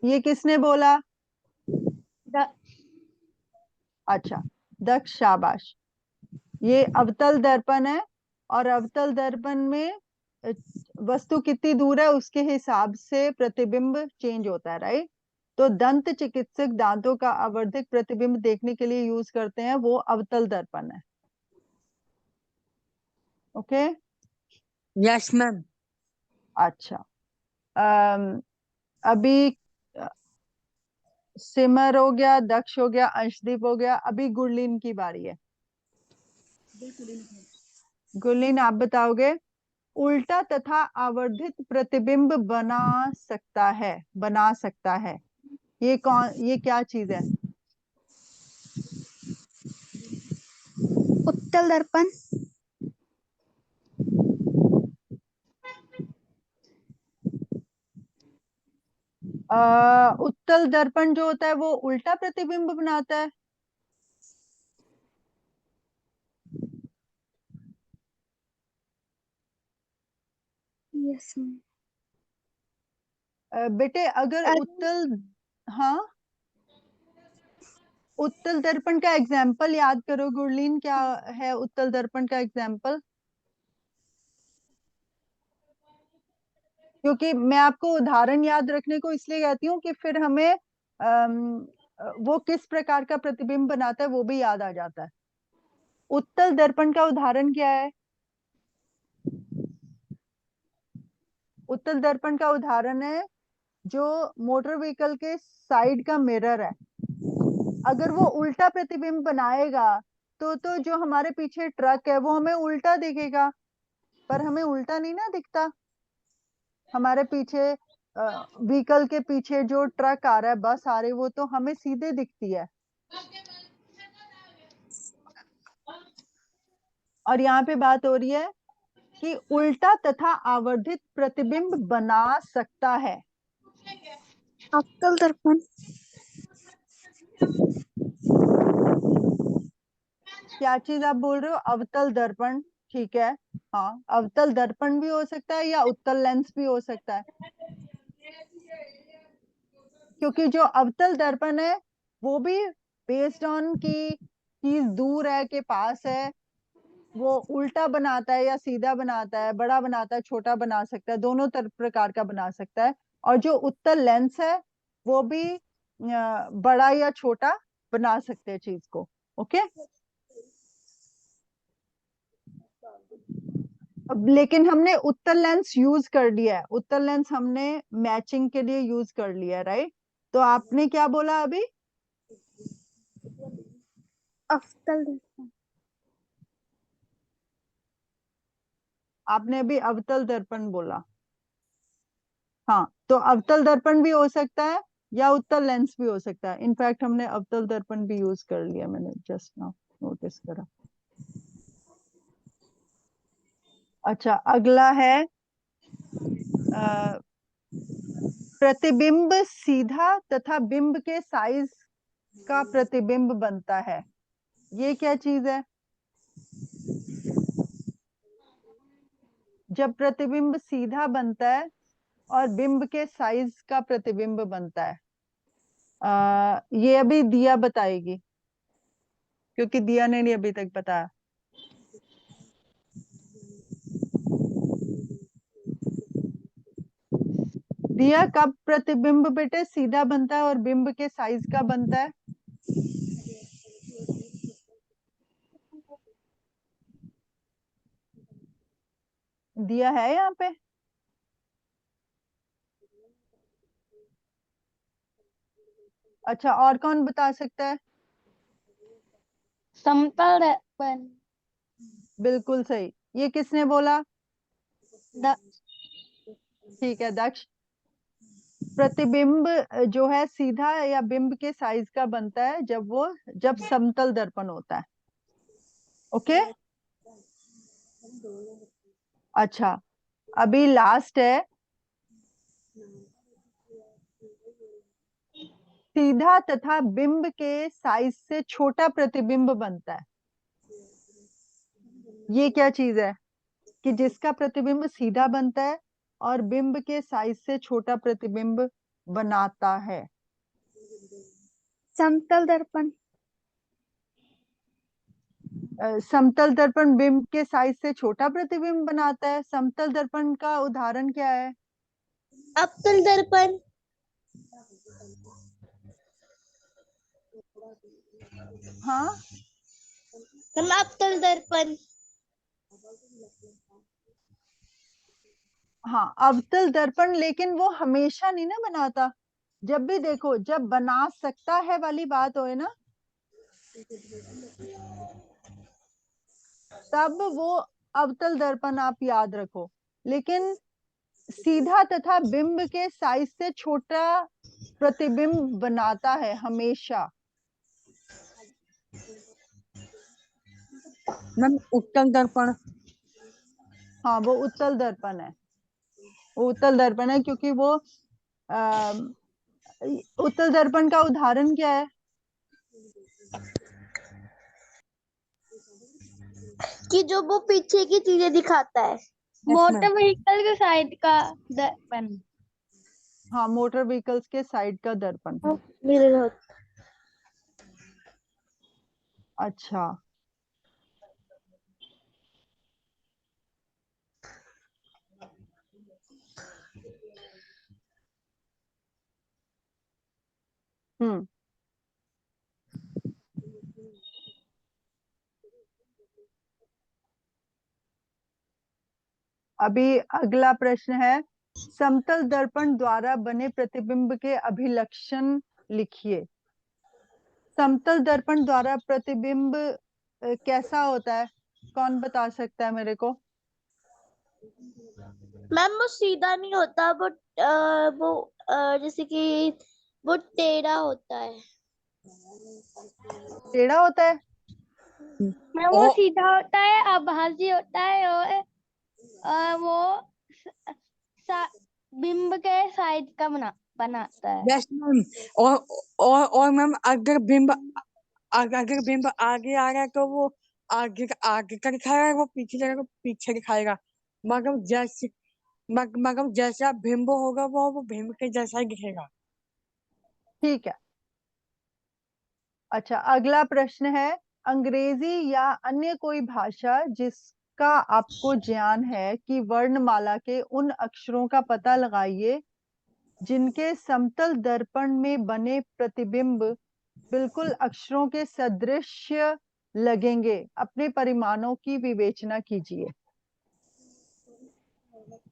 ये किसने बोला? द अच्छा, दक्ष, शाबाश। ये अवतल दर्पण है, और अवतल दर्पण में अ, वस्तु कितनी दूर है उसके हिसाब से प्रतिबिंब चेंज होता है, राइट? तो दंत चिकित्सक दांतों का आवर्धित प्रतिबिंब देखने के लिए यूज करते हैं, वो अवतल दर्पण है। Okay, yes ma'am. अच्छा। अम, अभी सिमर हो गया, दक्ष हो गया, अंशदीप हो गया, अभी गुरलीन की बारी है। गुरलीन, आप बताओगे, उल्टा तथा आवर्धित प्रतिबिंब बना सकता है, ये क्या चीज है? उत्तल दर्पण। उत्तल दर्पण जो होता है वो उल्टा प्रतिबिंब बनाता है। Yes ma'am. बेटे, अगर उत्तल, हाँ, उत्तल दर्पण का एग्जाम्पल याद करो गुरलीन, क्या है उत्तल दर्पण का एग्जाम्पल? क्योंकि मैं आपको उदाहरण याद रखने को इसलिए कहती हूँ कि फिर हमें वो किस प्रकार का प्रतिबिंब बनाता है वो भी याद आ जाता है। उत्तल दर्पण का उदाहरण क्या है? उत्तल दर्पण का उदाहरण है जो मोटर व्हीकल के साइड का मिरर है। अगर वो उल्टा प्रतिबिंब बनाएगा तो जो हमारे पीछे ट्रक है वो हमें उल्टा दिखेगा, पर हमें उल्टा नहीं ना दिखता। हमारे पीछे व्हीकल के पीछे जो ट्रक आ रहा है, बस आ रही, वो तो हमें सीधे दिखती है। और यहाँ पे बात हो रही है कि उल्टा तथा आवर्धित प्रतिबिंब बना सकता है। अवतल दर्पण। क्या चीज आप बोल रहे हो? अवतल दर्पण, ठीक है। हाँ, अवतल दर्पण भी हो सकता है या उत्तल लेंस भी हो सकता है, क्योंकि जो अवतल दर्पण है वो भी बेस्ड ऑन की चीज दूर है के पास है, वो उल्टा बनाता है या सीधा बनाता है, बड़ा बनाता है, छोटा बना सकता है, दोनों प्रकार का बना सकता है। और जो उत्तल लेंस है वो भी बड़ा या छोटा बना सकते हैं चीज को। ओके, अब लेकिन हमने उत्तल लेंस यूज कर लिया है, उत्तल लेंस हमने मैचिंग के लिए यूज कर लिया है, राइट? तो आपने क्या बोला अभी? अवतल दर्पण। आपने अभी अवतल दर्पण बोला। हाँ, तो अवतल दर्पण भी हो सकता है या उत्तल लेंस भी हो सकता है। इनफैक्ट हमने अवतल दर्पण भी यूज कर लिया, मैंने जस्ट नाउ नोटिस करा। अच्छा, अगला है अ, प्रतिबिंब सीधा तथा बिंब के साइज का प्रतिबिंब बनता है। ये क्या चीज है? जब प्रतिबिंब सीधा बनता है और बिंब के साइज का प्रतिबिंब बनता है, ये अभी दिया बताएगी, क्योंकि दिया ने नहीं अभी तक बताया। दिया, कब प्रतिबिंब बेटे सीधा बनता है और बिंब के साइज का बनता है? दिया है यहाँ पे? अच्छा, और कौन बता सकता है? समतल दर्पण। बिल्कुल सही। ये किसने बोला? द ठीक है दक्ष। प्रतिबिंब जो है सीधा या बिंब के साइज का बनता है जब समतल दर्पण होता है। ओके। अच्छा, अभी लास्ट है, सीधा तथा बिंब के साइज से छोटा प्रतिबिंब बनता है। ये क्या चीज है कि जिसका प्रतिबिंब सीधा बनता है और बिंब के साइज से छोटा प्रतिबिंब बनाता है? समतल दर्पण। समतल दर्पण बिंब के साइज से छोटा प्रतिबिंब बनाता है। समतल दर्पण का उदाहरण क्या है? अवतल दर्पण। हाँ हम अवतल दर्पण। हाँ, अवतल दर्पण, लेकिन वो हमेशा नहीं ना बनाता। जब भी देखो, जब बना सकता है वाली बात होए ना, तब वो अवतल दर्पण आप याद रखो। लेकिन सीधा तथा बिंब के साइज से छोटा प्रतिबिंब बनाता है हमेशा। मैम उत्तल दर्पण। हाँ, वो उत्तल दर्पण है। वो उत्तल दर्पण है क्योंकि वो आ, उत्तल दर्पण का उदाहरण क्या है? कि जो वो पीछे की चीजें दिखाता है। मोटर व्हीकल के साइड का दर्पण। हाँ, मोटर व्हीकल्स के साइड का दर्पण। मिरर। अच्छा, हम्म। अभी अगला प्रश्न है, समतल दर्पण द्वारा बने प्रतिबिंब के अभिलक्षण लिखिए। समतल दर्पण द्वारा प्रतिबिंब कैसा होता है? कौन बता सकता है मेरे को? मैम वो सीधा नहीं होता, जैसे कि वो टेढ़ा होता है। टेढ़ा होता है? मैं वो सीधा होता है, आभासी होता है, और वो बिंब के साइज का बनाता है। Yes ma'am. और मैम अगर बिंब आगे आ रहा है तो वो आगे आगे का दिखाएगा, वो पीछे जाएगा पीछे दिखाएगा। मगर जैसे मगर जैसा बिंब होगा वो बिंब के जैसा ही दिखेगा। ठीक है। अच्छा, अगला प्रश्न है, अंग्रेजी या अन्य कोई भाषा जिसका आपको ज्ञान है कि वर्णमाला के उन अक्षरों का पता लगाइए जिनके समतल दर्पण में बने प्रतिबिंब बिल्कुल अक्षरों के सदृश लगेंगे। अपने परिमाणों की विवेचना कीजिए।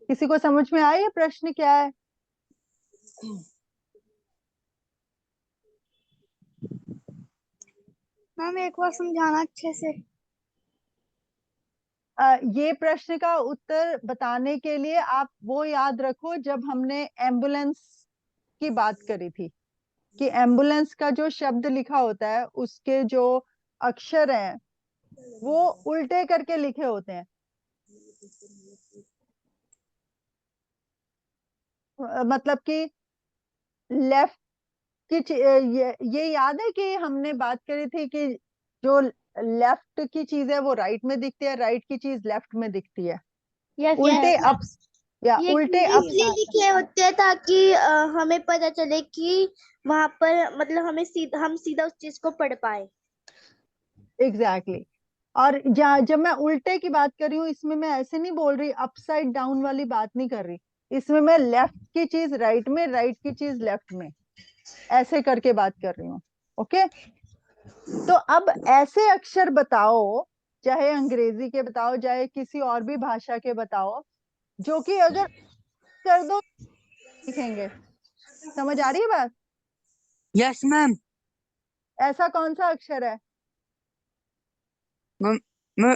किसी को समझ में आया ये प्रश्न क्या है? मैम एक बार समझाना अच्छे से। ये प्रश्न का उत्तर बताने के लिए आप वो याद रखो जब हमने एम्बुलेंस की बात करी थी, कि एम्बुलेंस का जो शब्द लिखा होता है उसके जो अक्षर हैं वो उल्टे करके लिखे होते हैं। मतलब कि लेफ्ट की ये याद है कि हमने बात करी थी कि जो लेफ्ट की चीज है वो राइट में दिखती है, राइट की चीज लेफ्ट में दिखती है। यस उल्टे यस, अप या ये उल्टे अप इसलिए लिखे होते हैं ताकि हमें पता चले कि वहां पर मतलब हम सीधा उस चीज को पढ़ पाए। Exactly exactly. और जब मैं उल्टे की बात कर रही हूँ इसमें मैं ऐसे नहीं बोल रही, अपसाइड डाउन वाली बात नहीं कर रही। इसमें मैं लेफ्ट की चीज राइट में, राइट की चीज लेफ्ट में, ऐसे करके बात कर रही हूँ। ओके। तो अब ऐसे अक्षर बताओ, चाहे अंग्रेजी के बताओ चाहे किसी और भी भाषा के बताओ, जो कि अगर कर दो लिखेंगे। समझ आ रही है बात? Yes ma'am. ऐसा कौन सा अक्षर है? मैम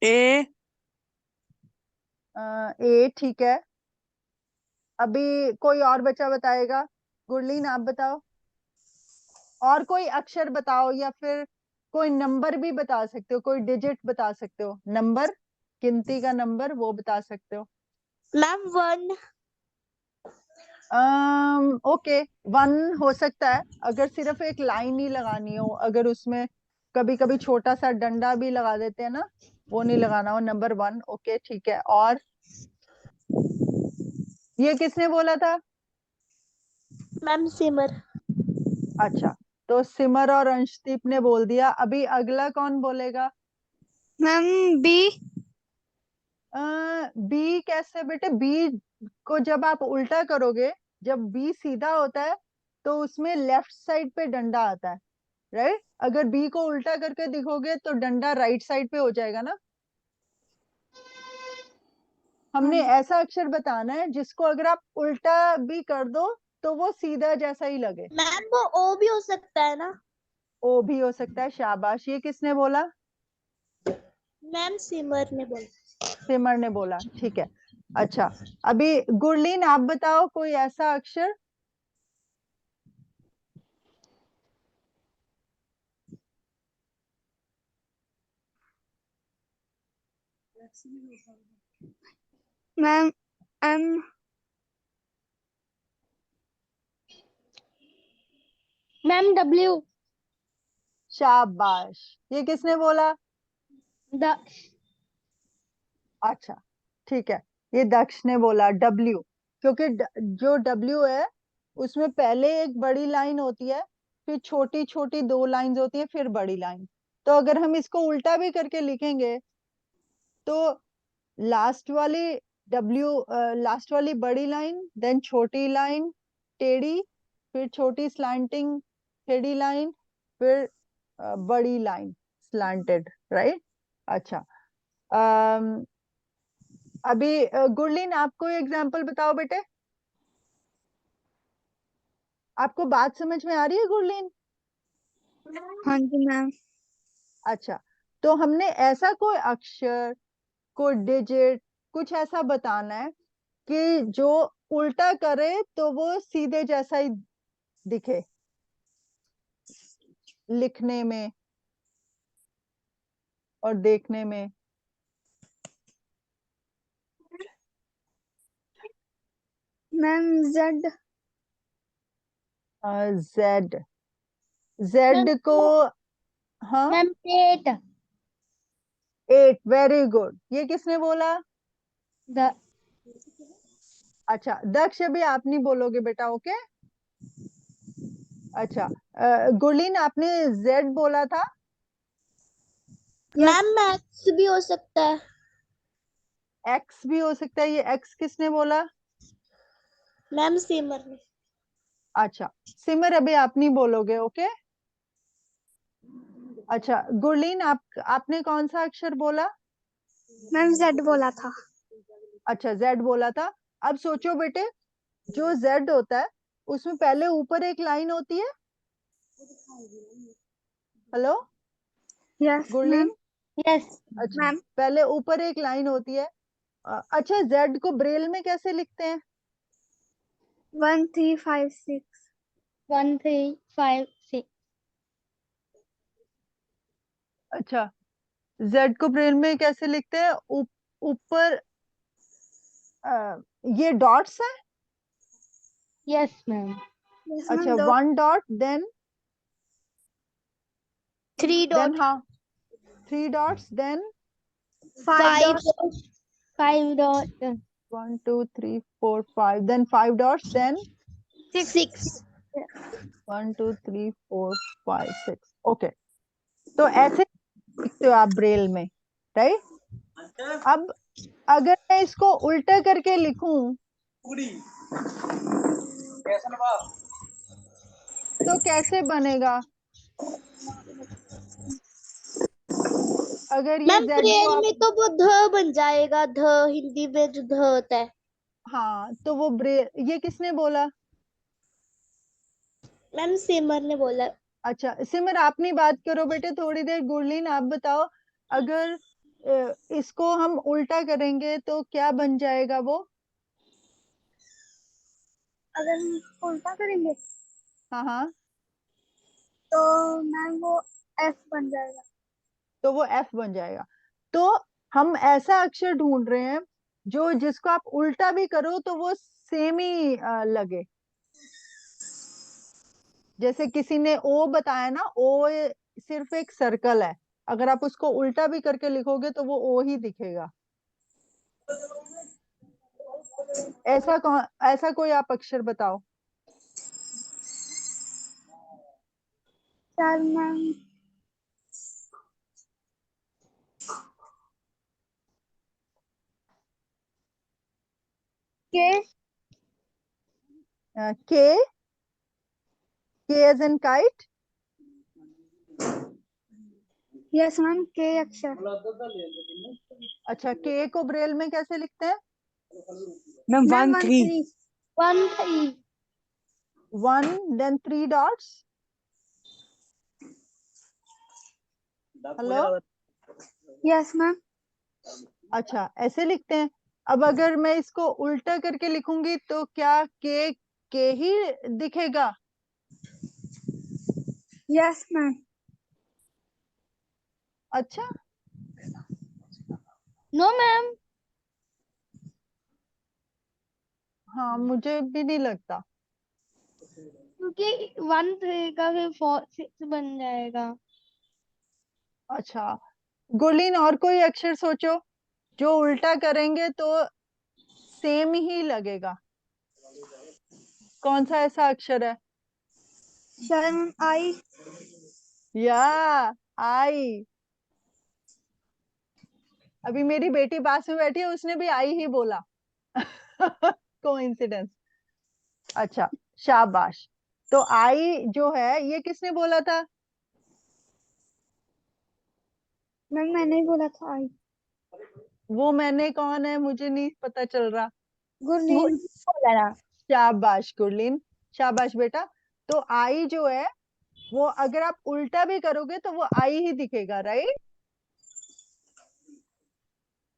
ए ए ठीक है। अभी कोई और बच्चा बताएगा? गुरलीन आप बताओ, और कोई अक्षर बताओ, या फिर कोई नंबर भी बता सकते हो, कोई डिजिट बता सकते हो, नंबर, गिनती का नंबर वो बता सकते हो। मैम 1। ओके, 1 हो सकता है, अगर सिर्फ एक लाइन ही लगानी हो, अगर उसमें कभी कभी छोटा सा डंडा भी लगा देते हैं ना, वो नहीं लगाना हो, नंबर 1 ओके ठीक है। और ये किसने बोला था? मैम सिमर। अच्छा, तो सिमर और अंशदीप ने बोल दिया। अभी अगला कौन बोलेगा? Ma'am B. बी कैसे बेटे? बी को जब आप उल्टा करोगे, जब बी सीधा होता है तो उसमें लेफ्ट साइड पे डंडा आता है, राइट? अगर बी को उल्टा करके दिखोगे तो डंडा राइट साइड पे हो जाएगा ना। हमने ऐसा अक्षर बताना है जिसको अगर आप उल्टा भी कर दो तो वो सीधा जैसा ही लगे। मैम वो ओ भी हो सकता है ना? ओ भी हो सकता है, शाबाश। ये किसने बोला? मैम सिमर ने बोला। सिमर ने बोला, ठीक है। अच्छा, अभी गुरलीन आप बताओ कोई ऐसा अक्षर। Ma'am M. Ma'am W. शाबाश। ये किसने बोला? दक्ष। अच्छा ठीक है, ये दक्ष ने बोला डब्ल्यू, क्योंकि जो डब्ल्यू है उसमें पहले एक बड़ी लाइन होती है, फिर छोटी छोटी 2 लाइंस होती है, फिर बड़ी लाइन। तो अगर हम इसको उल्टा भी करके लिखेंगे तो लास्ट वाली डब्ल्यू, लास्ट वाली बड़ी लाइन, देन छोटी लाइन टेढ़ी, फिर छोटी स्लैंटिंग टेढ़ी लाइन, फिर बड़ी लाइन स्लैंटेड, राइट? अच्छा, अभी गुरलीन आप कोई एग्जांपल बताओ बेटे। आपको बात समझ में आ रही है गुरलीन? हाँ जी मैम। अच्छा, तो हमने ऐसा कोई अक्षर, कोई डिजिट, कुछ ऐसा बताना है कि जो उल्टा करे तो वो सीधे जैसा ही दिखे लिखने में और देखने में। Ma'am Z. जेड, जेड को, हाँ मैम एट। 8, very good. ये किसने बोला? द अच्छा दक्ष, अभी आप नहीं बोलोगे बेटा, ओके? अच्छा, गुरलीन आपने जेड बोला था या मैम मैक्स भी हो सकता है। एक्स भी हो सकता है? ये एक्स किसने बोला? मैम सिमर ने। अच्छा सिमर, अभी आप नहीं बोलोगे, ओके? अच्छा गुरलीन, आपने कौन सा अक्षर बोला? मैम जेड बोला था। अच्छा जेड बोला था। अब सोचो बेटे, जो जेड होता है उसमें पहले ऊपर एक लाइन होती है। Hello yes ma'am. Gurleen? Yes. अच्छा, मैम पहले ऊपर एक लाइन होती है। अच्छा, जेड को ब्रेल में कैसे लिखते हैं? 1356। 1356। अच्छा, जेड को ब्रेल में कैसे लिखते हैं? ऊपर ये डॉट्स है। Yes ma'am. यस अच्छा, मैम दो। 1 डॉट, देन 3 डॉट। हाँ 3 dots, then 5 5 dot. Dot. 5 dot. 1 2 3 4 5, then 5 dots, then 6। 1 2 3 4 5 6, okay. तो ऐसे लिखते हो आप ब्रेल में, राइट? अब अगर मैं इसको उल्टा करके लिखूं तो कैसे बनेगा? अगर ये मैम जेड को ब्रेल आप, में तो वो ध बन जाएगा, ध हिंदी में जो ध होता है। हाँ तो वो ब्रेल, ये किसने बोला? मैम सिमर ने बोला। अच्छा सिमर, आप नहीं बात करो बेटे थोड़ी देर। गुरलीन आप बताओ, अगर इसको हम उल्टा करेंगे तो क्या बन जाएगा वो? अगर हम इसको उल्टा करेंगे हाँ हाँ, तो मैम वो एफ बन जाएगा। तो वो एफ बन जाएगा। तो हम ऐसा अक्षर ढूंढ रहे हैं जो जिसको आप उल्टा भी करो तो वो सेम ही लगे। जैसे किसी ने ओ बताया ना, ओ सिर्फ एक सर्कल है, अगर आप उसको उल्टा भी करके लिखोगे तो वो ओ ही दिखेगा। ऐसा कोई आप अक्षर बताओ। Sir ma'am K K as an kite. Yes ma'am K अक्षर। अच्छा, के को ब्रेल में कैसे लिखते हैं? Ma'am ma'am 1 3 1 3 1 then 3 dots. Hello. Yes ma'am. अच्छा, ऐसे लिखते हैं। अब अगर मैं इसको उल्टा करके लिखूंगी तो क्या के ही दिखेगा? Yes ma'am. अच्छा, नो मैम। हाँ, मुझे भी नहीं लगता। क्योंकि 1 रहेगा फिर 4 6 बन जाएगा। अच्छा, गुरलीन और कोई अक्षर सोचो जो उल्टा करेंगे तो सेम ही लगेगा। कौन सा ऐसा अक्षर है? सर मैम आई। या आई। अभी मेरी बेटी पास में बैठी है, उसने भी आई ही बोला। कोइंसिडेंस। अच्छा, शाबाश। तो आई जो है ये किसने बोला था? मैम मैंने ही बोला था आई। वो मैंने कौन है मुझे नहीं पता चल रहा। गुरलीन बोला ना। शाबाश गुरलीन, शाबाश बेटा। तो आई जो है वो अगर आप उल्टा भी करोगे तो वो आई ही दिखेगा, राइट?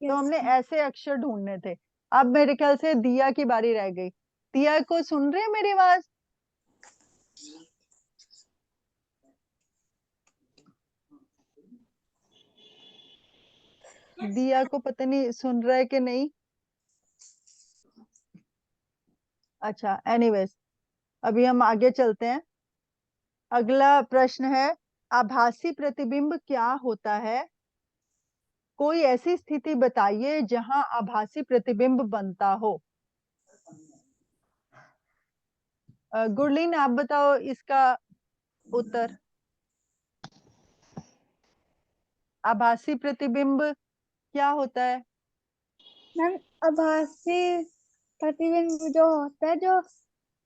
तो यस हमने ऐसे अक्षर ढूंढने थे। अब मेरे ख्याल से दिया की बारी रह गई। दिया को सुन रहे हैं मेरी आवाज? दिया को पता नहीं सुन रहा है कि नहीं। अच्छा, एनीवेज, अभी हम आगे चलते हैं। अगला प्रश्न है, आभासी प्रतिबिंब क्या होता है? कोई ऐसी स्थिति बताइए जहां आभासी प्रतिबिंब बनता हो। गुरलीन आप बताओ इसका उत्तर। आभासी प्रतिबिंब क्या होता है? मैम आभासी प्रतिबिंब जो होता है जो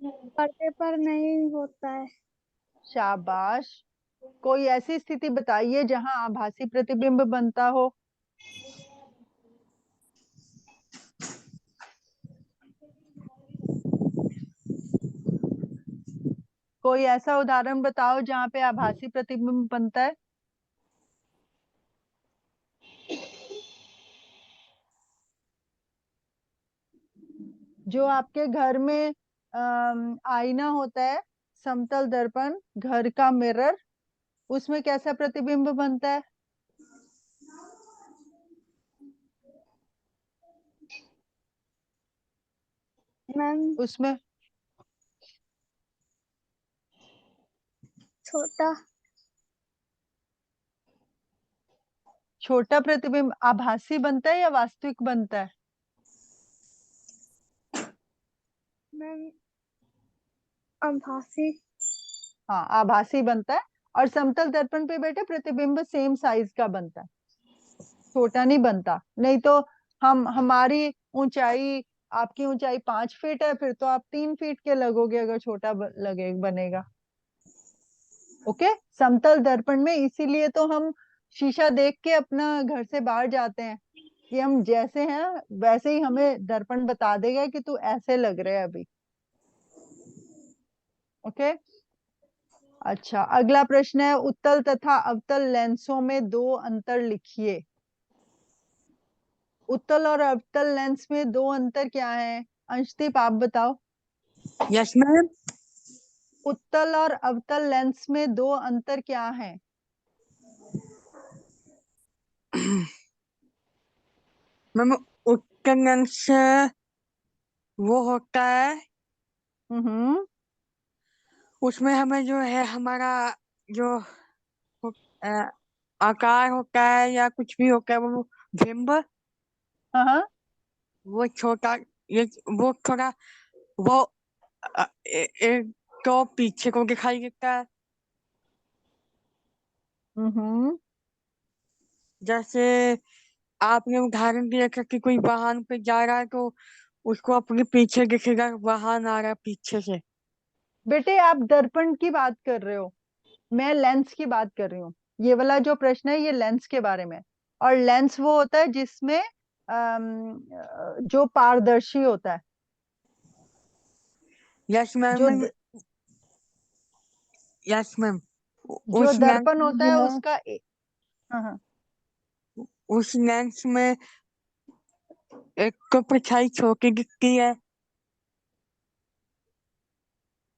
पर्दे पर नहीं होता है। शाबाश। कोई ऐसी स्थिति बताइए जहां आभासी प्रतिबिंब बनता हो। कोई ऐसा उदाहरण बताओ जहां पे आभासी प्रतिबिंब बनता है। जो आपके घर में आईना होता है, समतल दर्पण, घर का मिरर, उसमें कैसा प्रतिबिंब बनता है? मैम उसमें छोटा। छोटा प्रतिबिंब आभासी बनता है या वास्तविक बनता है? मैम आभासी। हाँ, आभासी बनता है। और समतल दर्पण पे बेटे प्रतिबिंब सेम साइज का बनता है, छोटा नहीं बनता। नहीं तो हमारी ऊंचाई, आपकी ऊंचाई 5 फीट है, फिर तो आप 3 फीट के लगोगे अगर छोटा लगे बनेगा। ओके, समतल दर्पण में इसीलिए तो हम शीशा देख के अपना घर से बाहर जाते हैं कि हम जैसे हैं वैसे ही हमें दर्पण बता देगा कि तू ऐसे लग रहे है अभी। ओके। अच्छा, अगला प्रश्न है, उत्तल तथा अवतल लेंसों में दो अंतर लिखिए। उत्तल और अवतल लेंस में दो अंतर क्या है? अंशदीप आप बताओ। Yes ma'am. उत्तल और अवतल लेंस में दो अंतर क्या है? मैम उत्तल लेंस वो होता है, हम्म। उसमें हमें जो है हमारा जो अ, आकार होता है या कुछ भी होता है वो बिंब हाँ हाँ। वो छोटा, ये वो थोड़ा वो एक तो पीछे को दिखाई देता है। हम्म। जैसे आपने उदाहरण दिया था कि कोई वाहन पे जा रहा है तो उसको अपने पीछे दिखेगा वाहन आ रहा है पीछे से। बेटे आप दर्पण की बात कर रहे हो, मैं लेंस की बात कर रही हूँ। ये वाला जो प्रश्न है ये लेंस के बारे में। और लेंस वो होता है जिसमें जो पारदर्शी होता है। Yes ma'am. जो यस मैम। जो उस लेंस दर्पण में होता है जो है, उसका हाँ हाँ। उस लेंस में एक तो परछाई छोटी दिखती है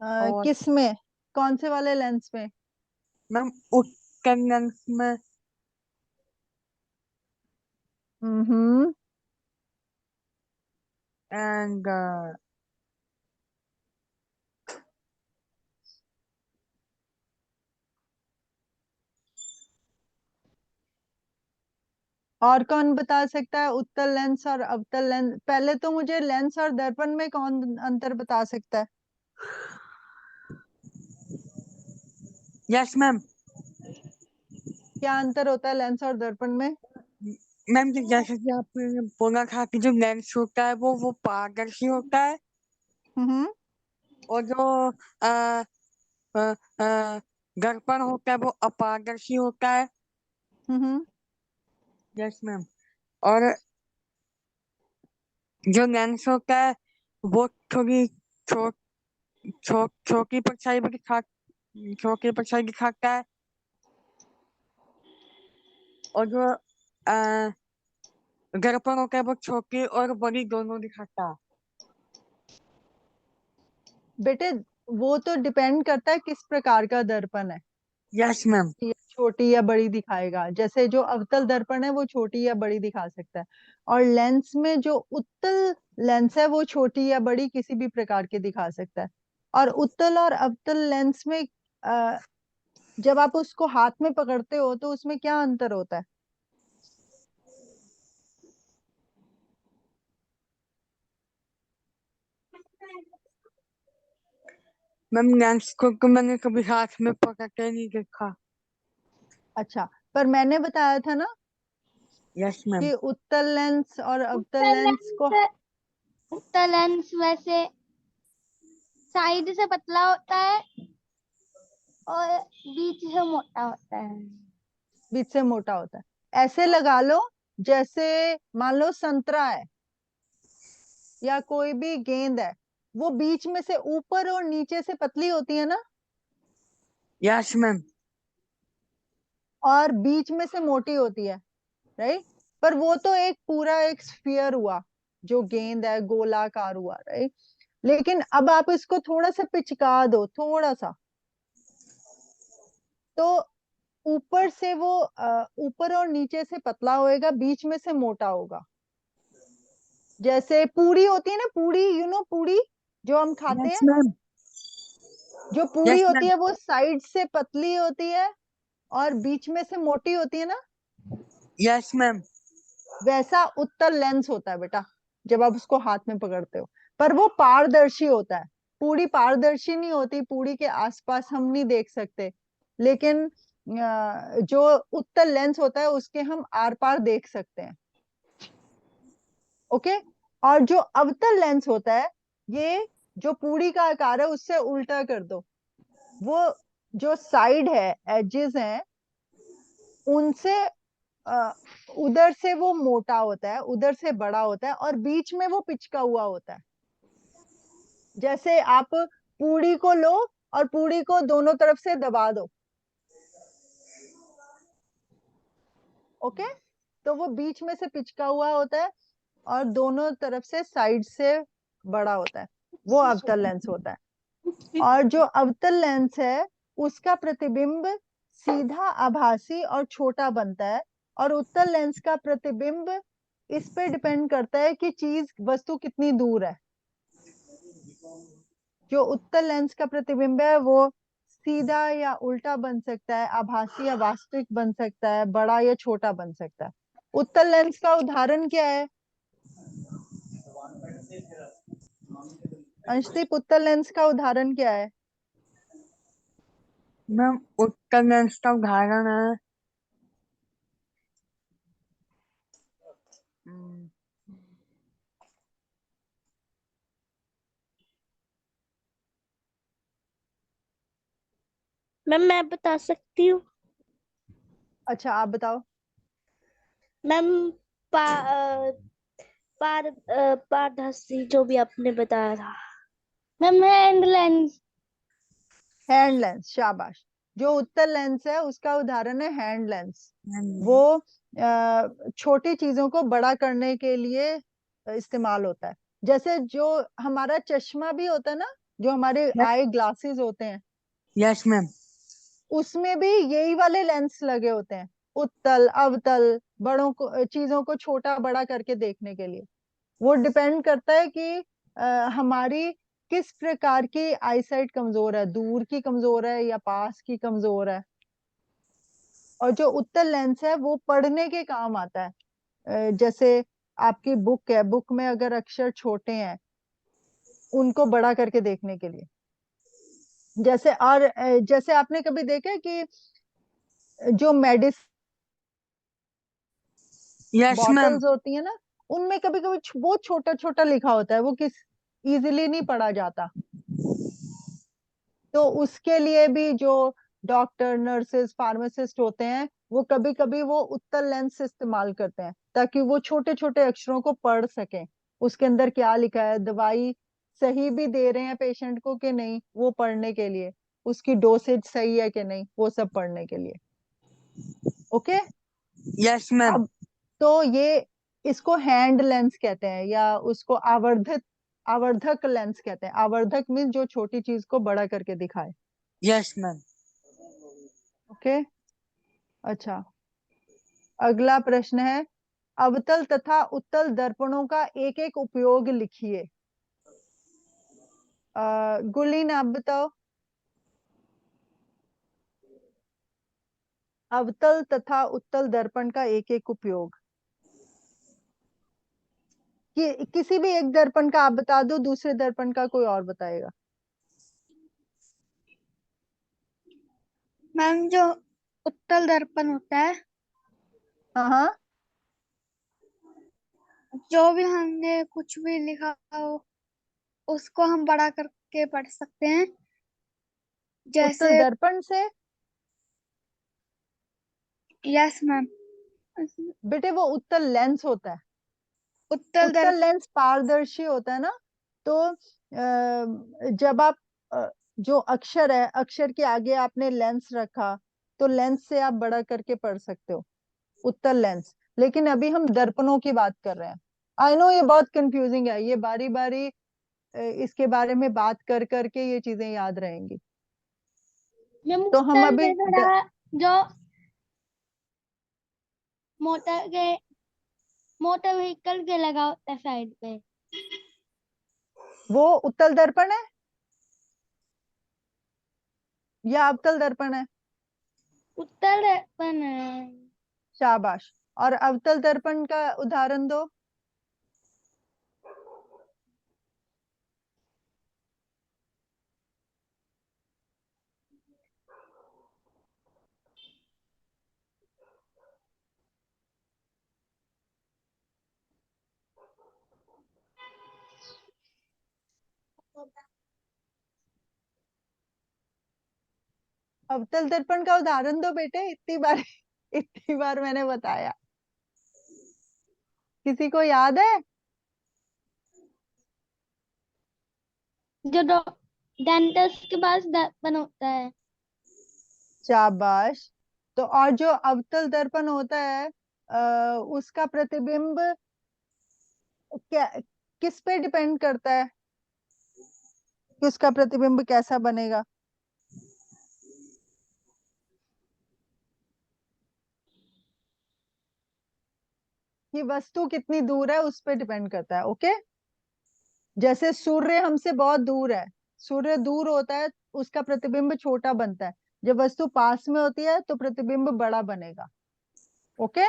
और किस में? कौन से वाले लेंस में? मैम उत्तल लेंस में हम्म। एंड और कौन बता सकता है उत्तल लेंस और अवतल लेंस? पहले तो मुझे लेंस और दर्पण में कौन अंतर बता सकता है? Yes ma'am. क्या अंतर होता है लेंस और दर्पण में? मैम जैसे कि आपने बोला था कि जो लेंस होता है वो पारदर्शी होता है हम्म। और जो अ, अ, अ, दर्पण होता है वो अपारदर्शी होता है। हम्म। Yes ma'am. और जो लेंस होता है वो थोड़ी छो, छोटी परछाई भी छोटी परछाई दिखाता है और जो दर्पण होता है वो छोटी और बड़ी दोनों दिखाता है। बेटे वो तो डिपेंड करता है किस प्रकार का दर्पण है, यस मैम। या छोटी या बड़ी दिखाएगा। जैसे जो अवतल दर्पण है वो छोटी या बड़ी दिखा सकता है। और लेंस में जो उत्तल लेंस है वो छोटी या बड़ी किसी भी प्रकार के दिखा सकता है। और उत्तल और अवतल लेंस में जब आप उसको हाथ में पकड़ते हो तो उसमें क्या अंतर होता है? मैम लेंस को तो मैंने कभी हाथ में पकड़ के नहीं देखा। अच्छा, पर मैंने बताया था ना यस मैम। कि उत्तल लेंस और अवतल उत्तल लेंस को लेंस उत्तल लेंस वैसे साइड से पतला होता है और बीच से मोटा होता है। बीच से मोटा होता है। ऐसे लगा लो जैसे मान लो संतरा है या कोई भी गेंद है, वो बीच में से ऊपर और नीचे से पतली होती है ना, यस मैम। और बीच में से मोटी होती है, राइट? पर वो तो एक पूरा एक स्फीयर हुआ, जो गेंद है गोलाकार हुआ, राइट? लेकिन अब आप इसको थोड़ा सा पिचका दो, थोड़ा सा, तो ऊपर से वो ऊपर और नीचे से पतला होएगा, बीच में से मोटा होगा। जैसे पूरी होती है ना, पूरी, पूरी जो हम खाते यस हैं, मैम। जो पूरी यस होती मैम। है वो साइड से पतली होती है और बीच में से मोटी होती है ना। Yes ma'am. वैसा उत्तल लेंस होता है बेटा, जब आप उसको हाथ में पकड़ते हो। पर वो पारदर्शी होता है। पूरी पारदर्शी नहीं होती, पूरी के आसपास हम नहीं देख सकते, लेकिन जो उत्तल लेंस होता है उसके हम आर पार देख सकते हैं। ओके। और जो अवतल लेंस होता है, ये जो पूरी का आकार है उससे उल्टा कर दो, वो जो साइड है, एजेस हैं, उनसे उधर से वो मोटा होता है, उधर से बड़ा होता है, और बीच में वो पिचका हुआ होता है। जैसे आप पूरी को लो और पूरी को दोनों तरफ से दबा दो। ओके। तो वो बीच में से पिचका हुआ होता है और दोनों तरफ से साइड से बड़ा होता है, वो अवतल लेंस होता है। और जो अवतल लेंस है उसका प्रतिबिंब सीधा, आभासी और छोटा बनता है, और उत्तल लेंस का प्रतिबिंब इस पे डिपेंड करता है कि चीज, वस्तु कितनी दूर है। जो उत्तल लेंस का प्रतिबिंब है वो सीधा या उल्टा बन सकता है, आभासी या वास्तविक बन सकता है, बड़ा या छोटा बन सकता है। उत्तल लेंस का उदाहरण क्या है अंशदीप? उत्तल लेंस का उदाहरण क्या है? मैम उत्तल लेंस का उदाहरण है हम्म, मैम मैं बता सकती हूँ। अच्छा, आप बताओ। मैम पारदर्शी, जो भी आपने बताया था। Ma'am hand lens. Hand lens, शाबाश। जो उत्तल लेंस है उसका उदाहरण है हैंड लेंस। मैम, वो छोटी चीजों को बड़ा करने के लिए इस्तेमाल होता है। जैसे जो हमारा चश्मा भी होता है ना, जो हमारे आई ग्लासेस होते हैं, यस मैम, उसमें भी यही वाले लेंस लगे होते हैं, उत्तल अवतल, बड़ों को, चीजों को छोटा बड़ा करके देखने के लिए। वो डिपेंड करता है कि हमारी किस प्रकार की आईसाइट कमजोर है, दूर की कमजोर है या पास की कमजोर है। और जो उत्तल लेंस है वो पढ़ने के काम आता है। जैसे आपकी बुक है, बुक में अगर अक्षर छोटे हैं उनको बड़ा करके देखने के लिए। जैसे, और जैसे आपने कभी देखा है कि जो मेडिसिन यस मैम, बॉटल्स होती है ना, उनमें कभी कभी बहुत छोटा छोटा लिखा होता है, वो किस इजीली नहीं पढ़ा जाता। तो उसके लिए भी जो डॉक्टर, नर्सेस, फार्मासिस्ट होते हैं, वो कभी कभी वो उत्तल लेंस इस्तेमाल करते हैं ताकि वो छोटे छोटे अक्षरों को पढ़ सकें। उसके अंदर क्या लिखा है, दवाई सही भी दे रहे हैं पेशेंट को कि नहीं, वो पढ़ने के लिए, उसकी डोसेज सही है कि नहीं, वो सब पढ़ने के लिए। ओके। यस मैम, अब तो ये, इसको हैंड लेंस कहते हैं, या उसको आवर्धक लेंस कहते हैं। आवर्धक मीन्स जो छोटी चीज को बड़ा करके दिखाए। Yes ma'am. ओके। अच्छा, अगला प्रश्न है, अवतल तथा उत्तल दर्पणों का एक एक उपयोग लिखिए। गुरलीन, आप बताओ। अवतल तथा उत्तल दर्पण का एक एक उपयोग, किसी भी एक दर्पण का आप बता दो, दूसरे दर्पण का कोई और बताएगा। मैम जो उत्तल दर्पण होता है, हाँ हाँ। जो भी हमने कुछ भी लिखा हो उसको हम बड़ा करके पढ़ सकते हैं। उत्तल जैसे, दर्पण से? यस मैम, बेटे वो उत्तल लेंस होता है। उत्तल उत्तल लेंस पारदर्शी होता है ना, तो जब आप जो अक्षर है, अक्षर के आगे आपने लेंस रखा, तो लेंस से आप बड़ा करके पढ़ सकते हो, उत्तल लेंस। लेकिन अभी हम दर्पणों की बात कर रहे हैं। आई नो ये बहुत कंफ्यूजिंग है, ये बारी बारी इसके बारे में बात कर करके ये चीजें याद रहेंगी। मैम तो हम उत्तल अभी में थोड़ा जो मोटर के मोटर व्हीकल के लगा होता है साइड पे। वो उत्तल दर्पण है या अवतल दर्पण है? उत्तल दर्पण है। शाबाश। और अवतल दर्पण का उदाहरण दो। अवतल दर्पण का उदाहरण दो बेटे, इतनी बार इतनी बार मैंने बताया, किसी को याद है? जो डेंटिस्ट के पास दर्पण होता है। शाबाश। तो और जो अवतल दर्पण होता है उसका प्रतिबिंब क्या, किस पे डिपेंड करता है कि उसका प्रतिबिंब कैसा बनेगा? कि वस्तु कितनी दूर है उस पे डिपेंड करता है। ओके, जैसे सूर्य हमसे बहुत दूर है, सूर्य दूर होता है, उसका प्रतिबिंब छोटा बनता है। जब वस्तु पास में होती है तो प्रतिबिंब बड़ा बनेगा। ओके,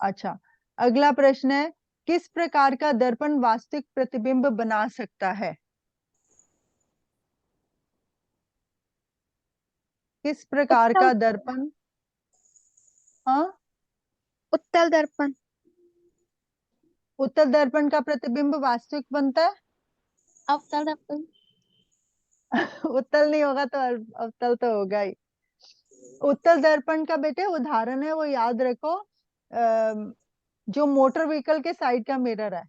अच्छा, अगला प्रश्न है, किस प्रकार का दर्पण वास्तविक प्रतिबिंब बना सकता है? किस प्रकार का दर्पण? हाँ, उत्तल दर्पण। उत्तल दर्पण का प्रतिबिंब वास्तविक बनता है? अवतल दर्पण। उत्तल नहीं होगा तो अवतल तो होगा ही। उत्तल दर्पण का बेटे उदाहरण है वो याद रखो, जो मोटर व्हीकल के साइड का मिरर है,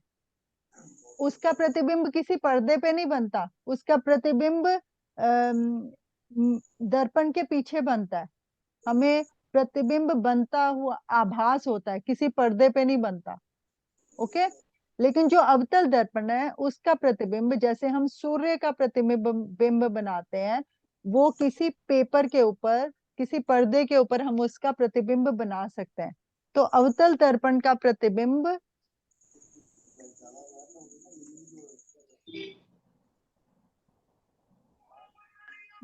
उसका प्रतिबिंब किसी पर्दे पे नहीं बनता, उसका प्रतिबिंब दर्पण के पीछे बनता है। हमें प्रतिबिंब बनता हुआ आभास होता है, किसी पर्दे पे नहीं बनता। ओके, लेकिन जो अवतल दर्पण है उसका प्रतिबिंब, जैसे हम सूर्य का प्रतिबिंब बिंब बनाते हैं, वो किसी पेपर के ऊपर, किसी पर्दे के ऊपर हम उसका प्रतिबिंब बना सकते हैं। तो अवतल दर्पण का प्रतिबिंब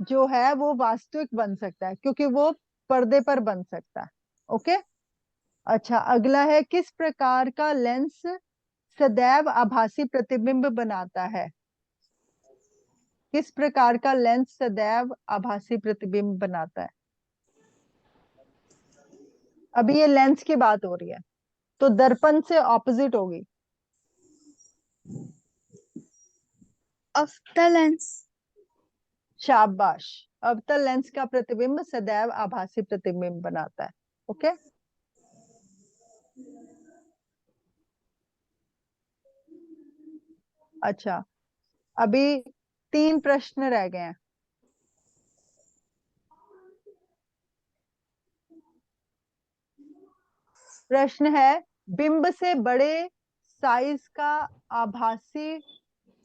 जो है वो वास्तविक बन सकता है क्योंकि वो पर्दे पर बन सकता है। ओके, अच्छा, अगला है, किस प्रकार का लेंस सदैव आभासी प्रतिबिंब बनाता है? किस प्रकार का लेंस सदैव आभासी प्रतिबिंब बनाता है? अभी ये लेंस की बात हो रही है, तो दर्पण से ऑपोजिट होगी। अवतल लेंस। शाबाश, अवतल लेंस का प्रतिबिंब सदैव आभासी प्रतिबिंब बनाता है। ओके, अच्छा, अभी 3 प्रश्न रह गए हैं। प्रश्न है, बिंब से बड़े साइज का आभासी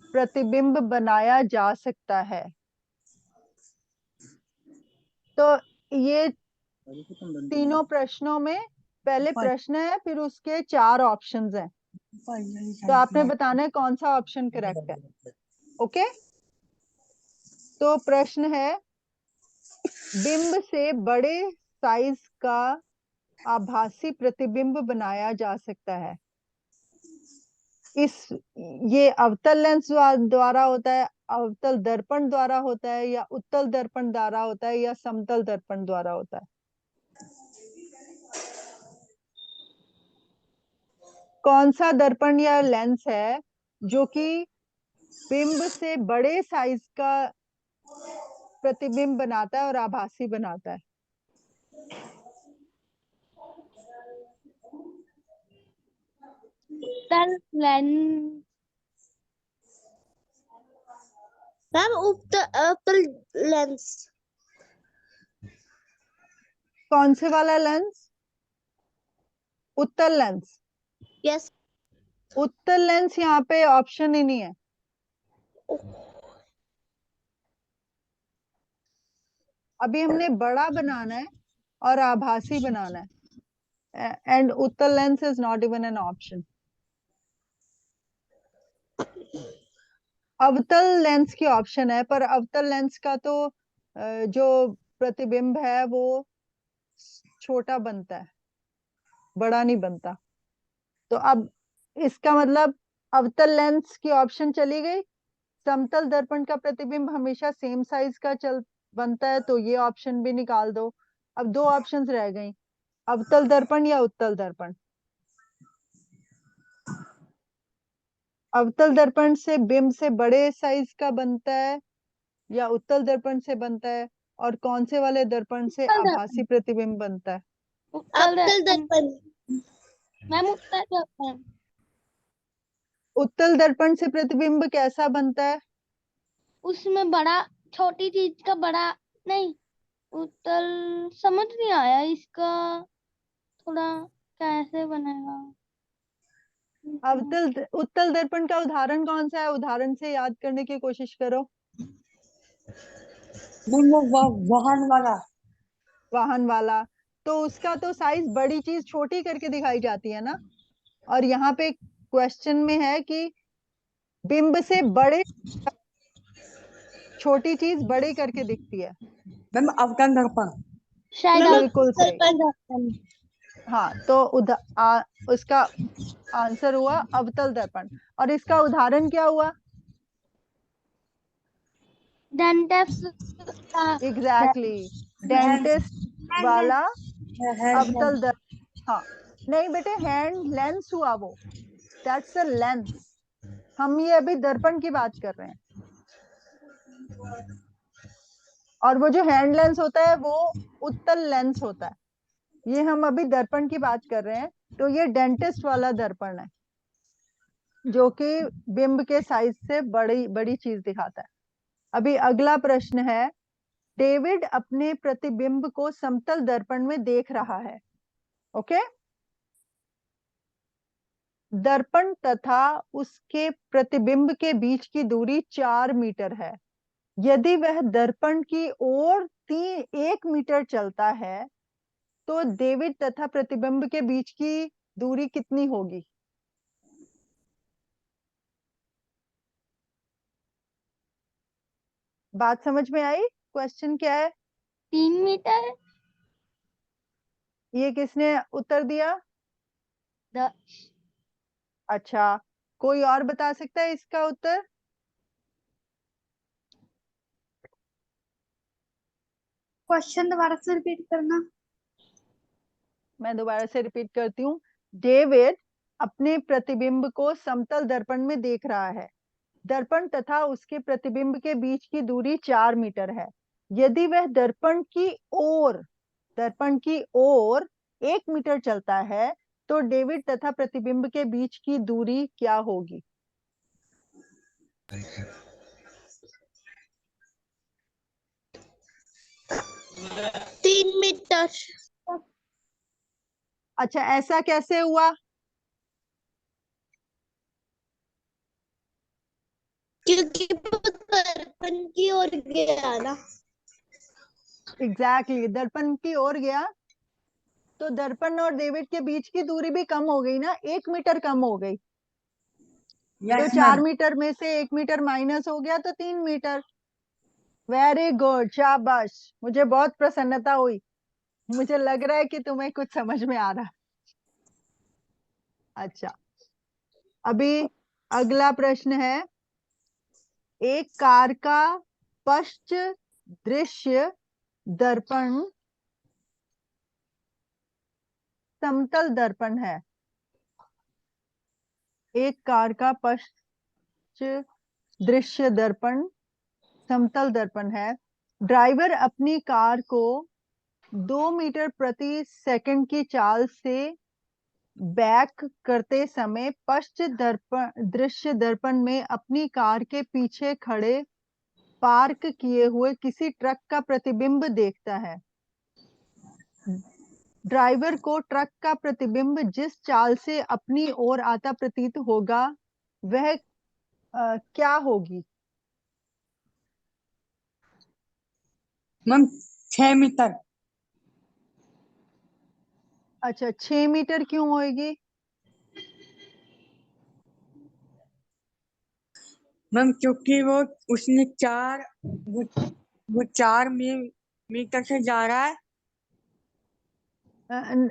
प्रतिबिंब बनाया जा सकता है। तो ये तीनों प्रश्नों में पहले प्रश्न है, फिर उसके 4 ऑप्शंस हैं, तो आपने बताना है कौन सा ऑप्शन करेक्ट है। ओके, तो प्रश्न है, बिंब से बड़े साइज का आभासी प्रतिबिंब बनाया जा सकता है। इस ये अवतल लेंस द्वारा होता है, अवतल दर्पण द्वारा होता है, या उत्तल दर्पण द्वारा होता है, या समतल दर्पण द्वारा होता है? कौन सा दर्पण या लेंस है जो कि बिंब से बड़े साइज का प्रतिबिंब बनाता है और आभासी बनाता है? उत्तल लेंस। मैम उत्तल लेंस। कौन से वाला लेंस? उत्तल लेंस। यस। उत्तल लेंस यहाँ पे ऑप्शन ही नहीं है। अभी हमने बड़ा बनाना है और आभासी बनाना है, एंड उत्तल lens is not even an option. अवतल लेंस की ऑप्शन है, पर अवतल लेंस का तो जो प्रतिबिंब है वो छोटा बनता है, बड़ा नहीं बनता। तो अब इसका मतलब अवतल लेंस की ऑप्शन चली गई। समतल दर्पण का प्रतिबिंब हमेशा सेम साइज का चल बनता है, तो ये ऑप्शन भी निकाल दो। अब 2 ऑप्शंस रह गई, अवतल दर्पण या उत्तल दर्पण। अवतल दर्पण से बिंब से बड़े साइज का बनता है या उत्तल दर्पण से बनता है, और कौन से वाले दर्पण से उत्तल आभासी प्रतिबिंब बनता है? उत्तल अवतल दर्पण। दर्पण। मैम उत्तल दर्पण। उत्तल दर्पण से प्रतिबिंब कैसा बनता है? उसमें बड़ा, छोटी चीज का बड़ा नहीं। उत्तल समझ नहीं आया इसका, थोड़ा कैसे बनेगा। उत्तल दर्पण का उदाहरण कौन सा है? उदाहरण से याद करने की कोशिश करो। मैम वो वाहन वाला। वाहन वाला, तो उसका तो साइज बड़ी चीज छोटी करके दिखाई जाती है ना। और यहाँ पे क्वेश्चन में है कि बिंब से बड़े, छोटी चीज बड़े करके दिखती है। मैम अवतल दर्पण। शायद बिल्कुल सही। दर्पण। हाँ, तो उसका आंसर हुआ अवतल दर्पण। और इसका उदाहरण क्या हुआ? डेंटिस्ट का एग्जैक्टली, डेंटिस्ट वाला अवतल दर्पण। हाँ, नहीं बेटे, हैंड लेंस हुआ वो, दैट्स अ लेंस। हम ये अभी दर्पण की बात कर रहे हैं, और वो जो हैंड लेंस होता है वो उत्तल लेंस होता है। ये हम अभी दर्पण की बात कर रहे हैं। तो ये डेंटिस्ट वाला दर्पण है, जो कि बिंब के साइज से बड़ी बड़ी चीज दिखाता है। अभी अगला प्रश्न है, डेविड अपने प्रतिबिंब को समतल दर्पण में देख रहा है। ओके, दर्पण तथा उसके प्रतिबिंब के बीच की दूरी 4 मीटर है। यदि वह दर्पण की ओर 1 मीटर चलता है तो डेविड तथा प्रतिबिंब के बीच की दूरी कितनी होगी? बात समझ में आई? क्वेश्चन क्या है? 3 मीटर। ये किसने उत्तर दिया? द अच्छा, कोई और बता सकता है इसका उत्तर? क्वेश्चन दोबारा से रिपीट करना। मैं दोबारा से रिपीट करती हूँ। डेविड अपने प्रतिबिंब को समतल दर्पण में देख रहा है। दर्पण तथा उसके प्रतिबिंब के बीच की दूरी 4 मीटर है। यदि वह दर्पण की ओर 1 मीटर चलता है तो डेविड तथा प्रतिबिंब के बीच की दूरी क्या होगी? तीन मीटर। अच्छा, ऐसा कैसे हुआ? क्योंकि वो दर्पण की ओर गया ना। एग्जैक्टली, दर्पण की ओर गया तो दर्पण और डेविड के बीच की दूरी भी कम हो गई ना, 1 मीटर कम हो गई। तो यस 4 मैम। मीटर में से 1 मीटर माइनस हो गया तो 3 मीटर। वेरी गुड, शाबाश, मुझे बहुत प्रसन्नता हुई। मुझे लग रहा है कि तुम्हें कुछ समझ में आ रहा है। अच्छा, अभी अगला प्रश्न है, एक कार का पश्च दृश्य दर्पण समतल दर्पण है। एक कार का पश्च दृश्य दर्पण समतल दर्पण है। ड्राइवर अपनी कार को 2 मीटर प्रति सेकंड की चाल से बैक करते समय पश्च दृश्य दर्पण में अपनी कार के पीछे खड़े पार्क किए हुए किसी ट्रक का प्रतिबिंब देखता है। ड्राइवर को ट्रक का प्रतिबिंब जिस चाल से अपनी ओर आता प्रतीत होगा वह क्या होगी? Ma'am 6 metre. अच्छा, 6 मीटर क्यों होगी? मैम क्योंकि वो उसने वो 4 मीटर से जा रहा है।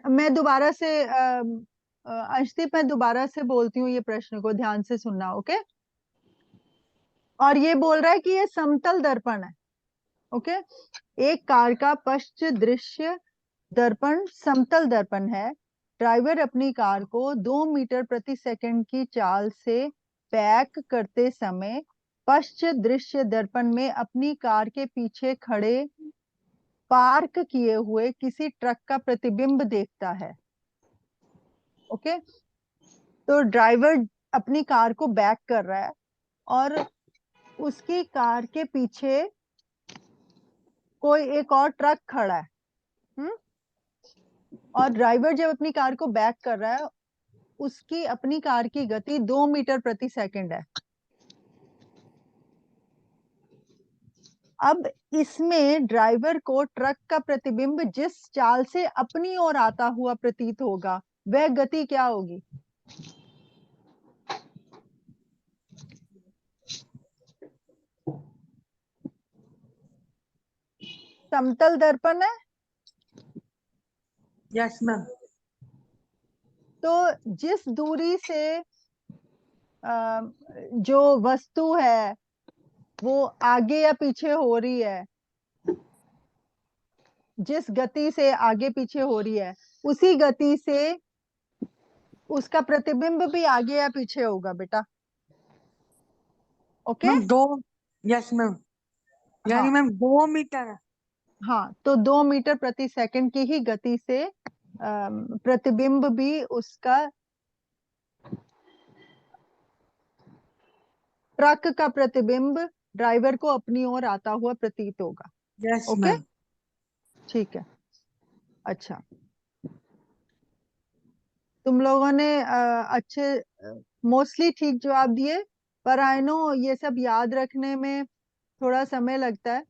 मैं दोबारा से अर्शदीप, मैं दोबारा से बोलती हूँ, ये प्रश्न को ध्यान से सुनना, ओके? और ये बोल रहा है कि ये समतल दर्पण है। ओके, एक कार का पश्च दृश्य दर्पण समतल दर्पण है। ड्राइवर अपनी कार को 2 मीटर प्रति सेकंड की चाल से बैक करते समय पश्च दृश्य दर्पण में अपनी कार के पीछे खड़े पार्क किए हुए किसी ट्रक का प्रतिबिंब देखता है। ओके, तो ड्राइवर अपनी कार को बैक कर रहा है और उसकी कार के पीछे कोई एक और ट्रक खड़ा है, और ड्राइवर जब अपनी कार को बैक कर रहा है, उसकी अपनी कार की गति 2 मीटर प्रति सेकंड है। अब इसमें ड्राइवर को ट्रक का प्रतिबिंब जिस चाल से अपनी ओर आता हुआ प्रतीत होगा, वह गति क्या होगी? समतल दर्पण है, यस मैम। तो जिस दूरी से जो वस्तु है वो आगे या पीछे हो रही है, जिस गति से आगे पीछे हो रही है, उसी गति से उसका प्रतिबिंब भी आगे या पीछे होगा बेटा। ओके? मैम 2, यस मैम, यानी हाँ मैम 2 मीटर है। हाँ, तो 2 मीटर प्रति सेकंड की ही गति से प्रतिबिंब भी उसका, ट्रक का प्रतिबिंब ड्राइवर को अपनी ओर आता हुआ प्रतीत होगा। Yes okay, ma'am. ठीक है। अच्छा, तुम लोगों ने अच्छे, मोस्टली ठीक जवाब दिए, पर आई नो ये सब याद रखने में थोड़ा समय लगता है।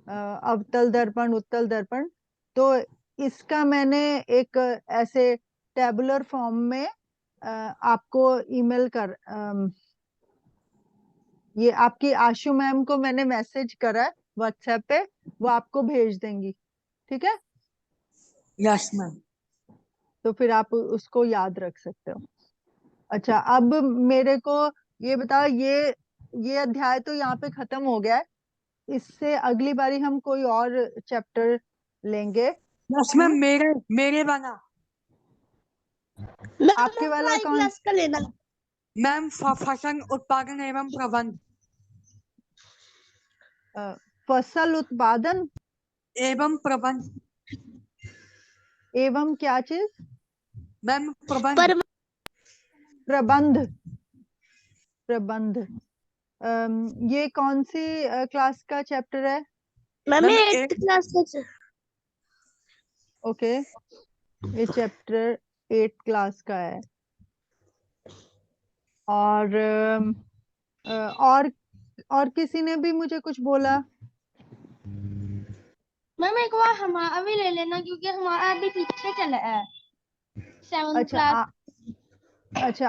अवतल दर्पण, उत्तल दर्पण, तो इसका मैंने एक ऐसे टेबुलर फॉर्म में आपको ईमेल कर, ये आपकी आशु मैम को मैंने मैसेज करा है व्हाट्सएप पे, वो आपको भेज देंगी। ठीक है, यस मैम। तो फिर आप उसको याद रख सकते हो। अच्छा, अब मेरे को ये बताओ, ये अध्याय तो यहाँ पे खत्म हो गया है, इससे अगली बारी हम कोई और चैप्टर लेंगे। यस मैम, मेरे मेरे वाला आपके वाला हाई कौन? क्लास का लेना। मैम फसल उत्पादन एवं प्रबंध फसल उत्पादन एवं प्रबंध। एवं क्या चीज? मैम प्रबंध। प्रबंध, प्रबंध। ये कौन सी क्लास का चैप्टर है? मैम मैम 8th क्लास का। ओके, ये चैप्टर 8 क्लास का है। और और किसी ने भी मुझे कुछ बोला? मैम एक बार हमारा भी ले लेना, क्योंकि हमारा अभी पीछे चला है 7th अच्छा क्लास। अच्छा,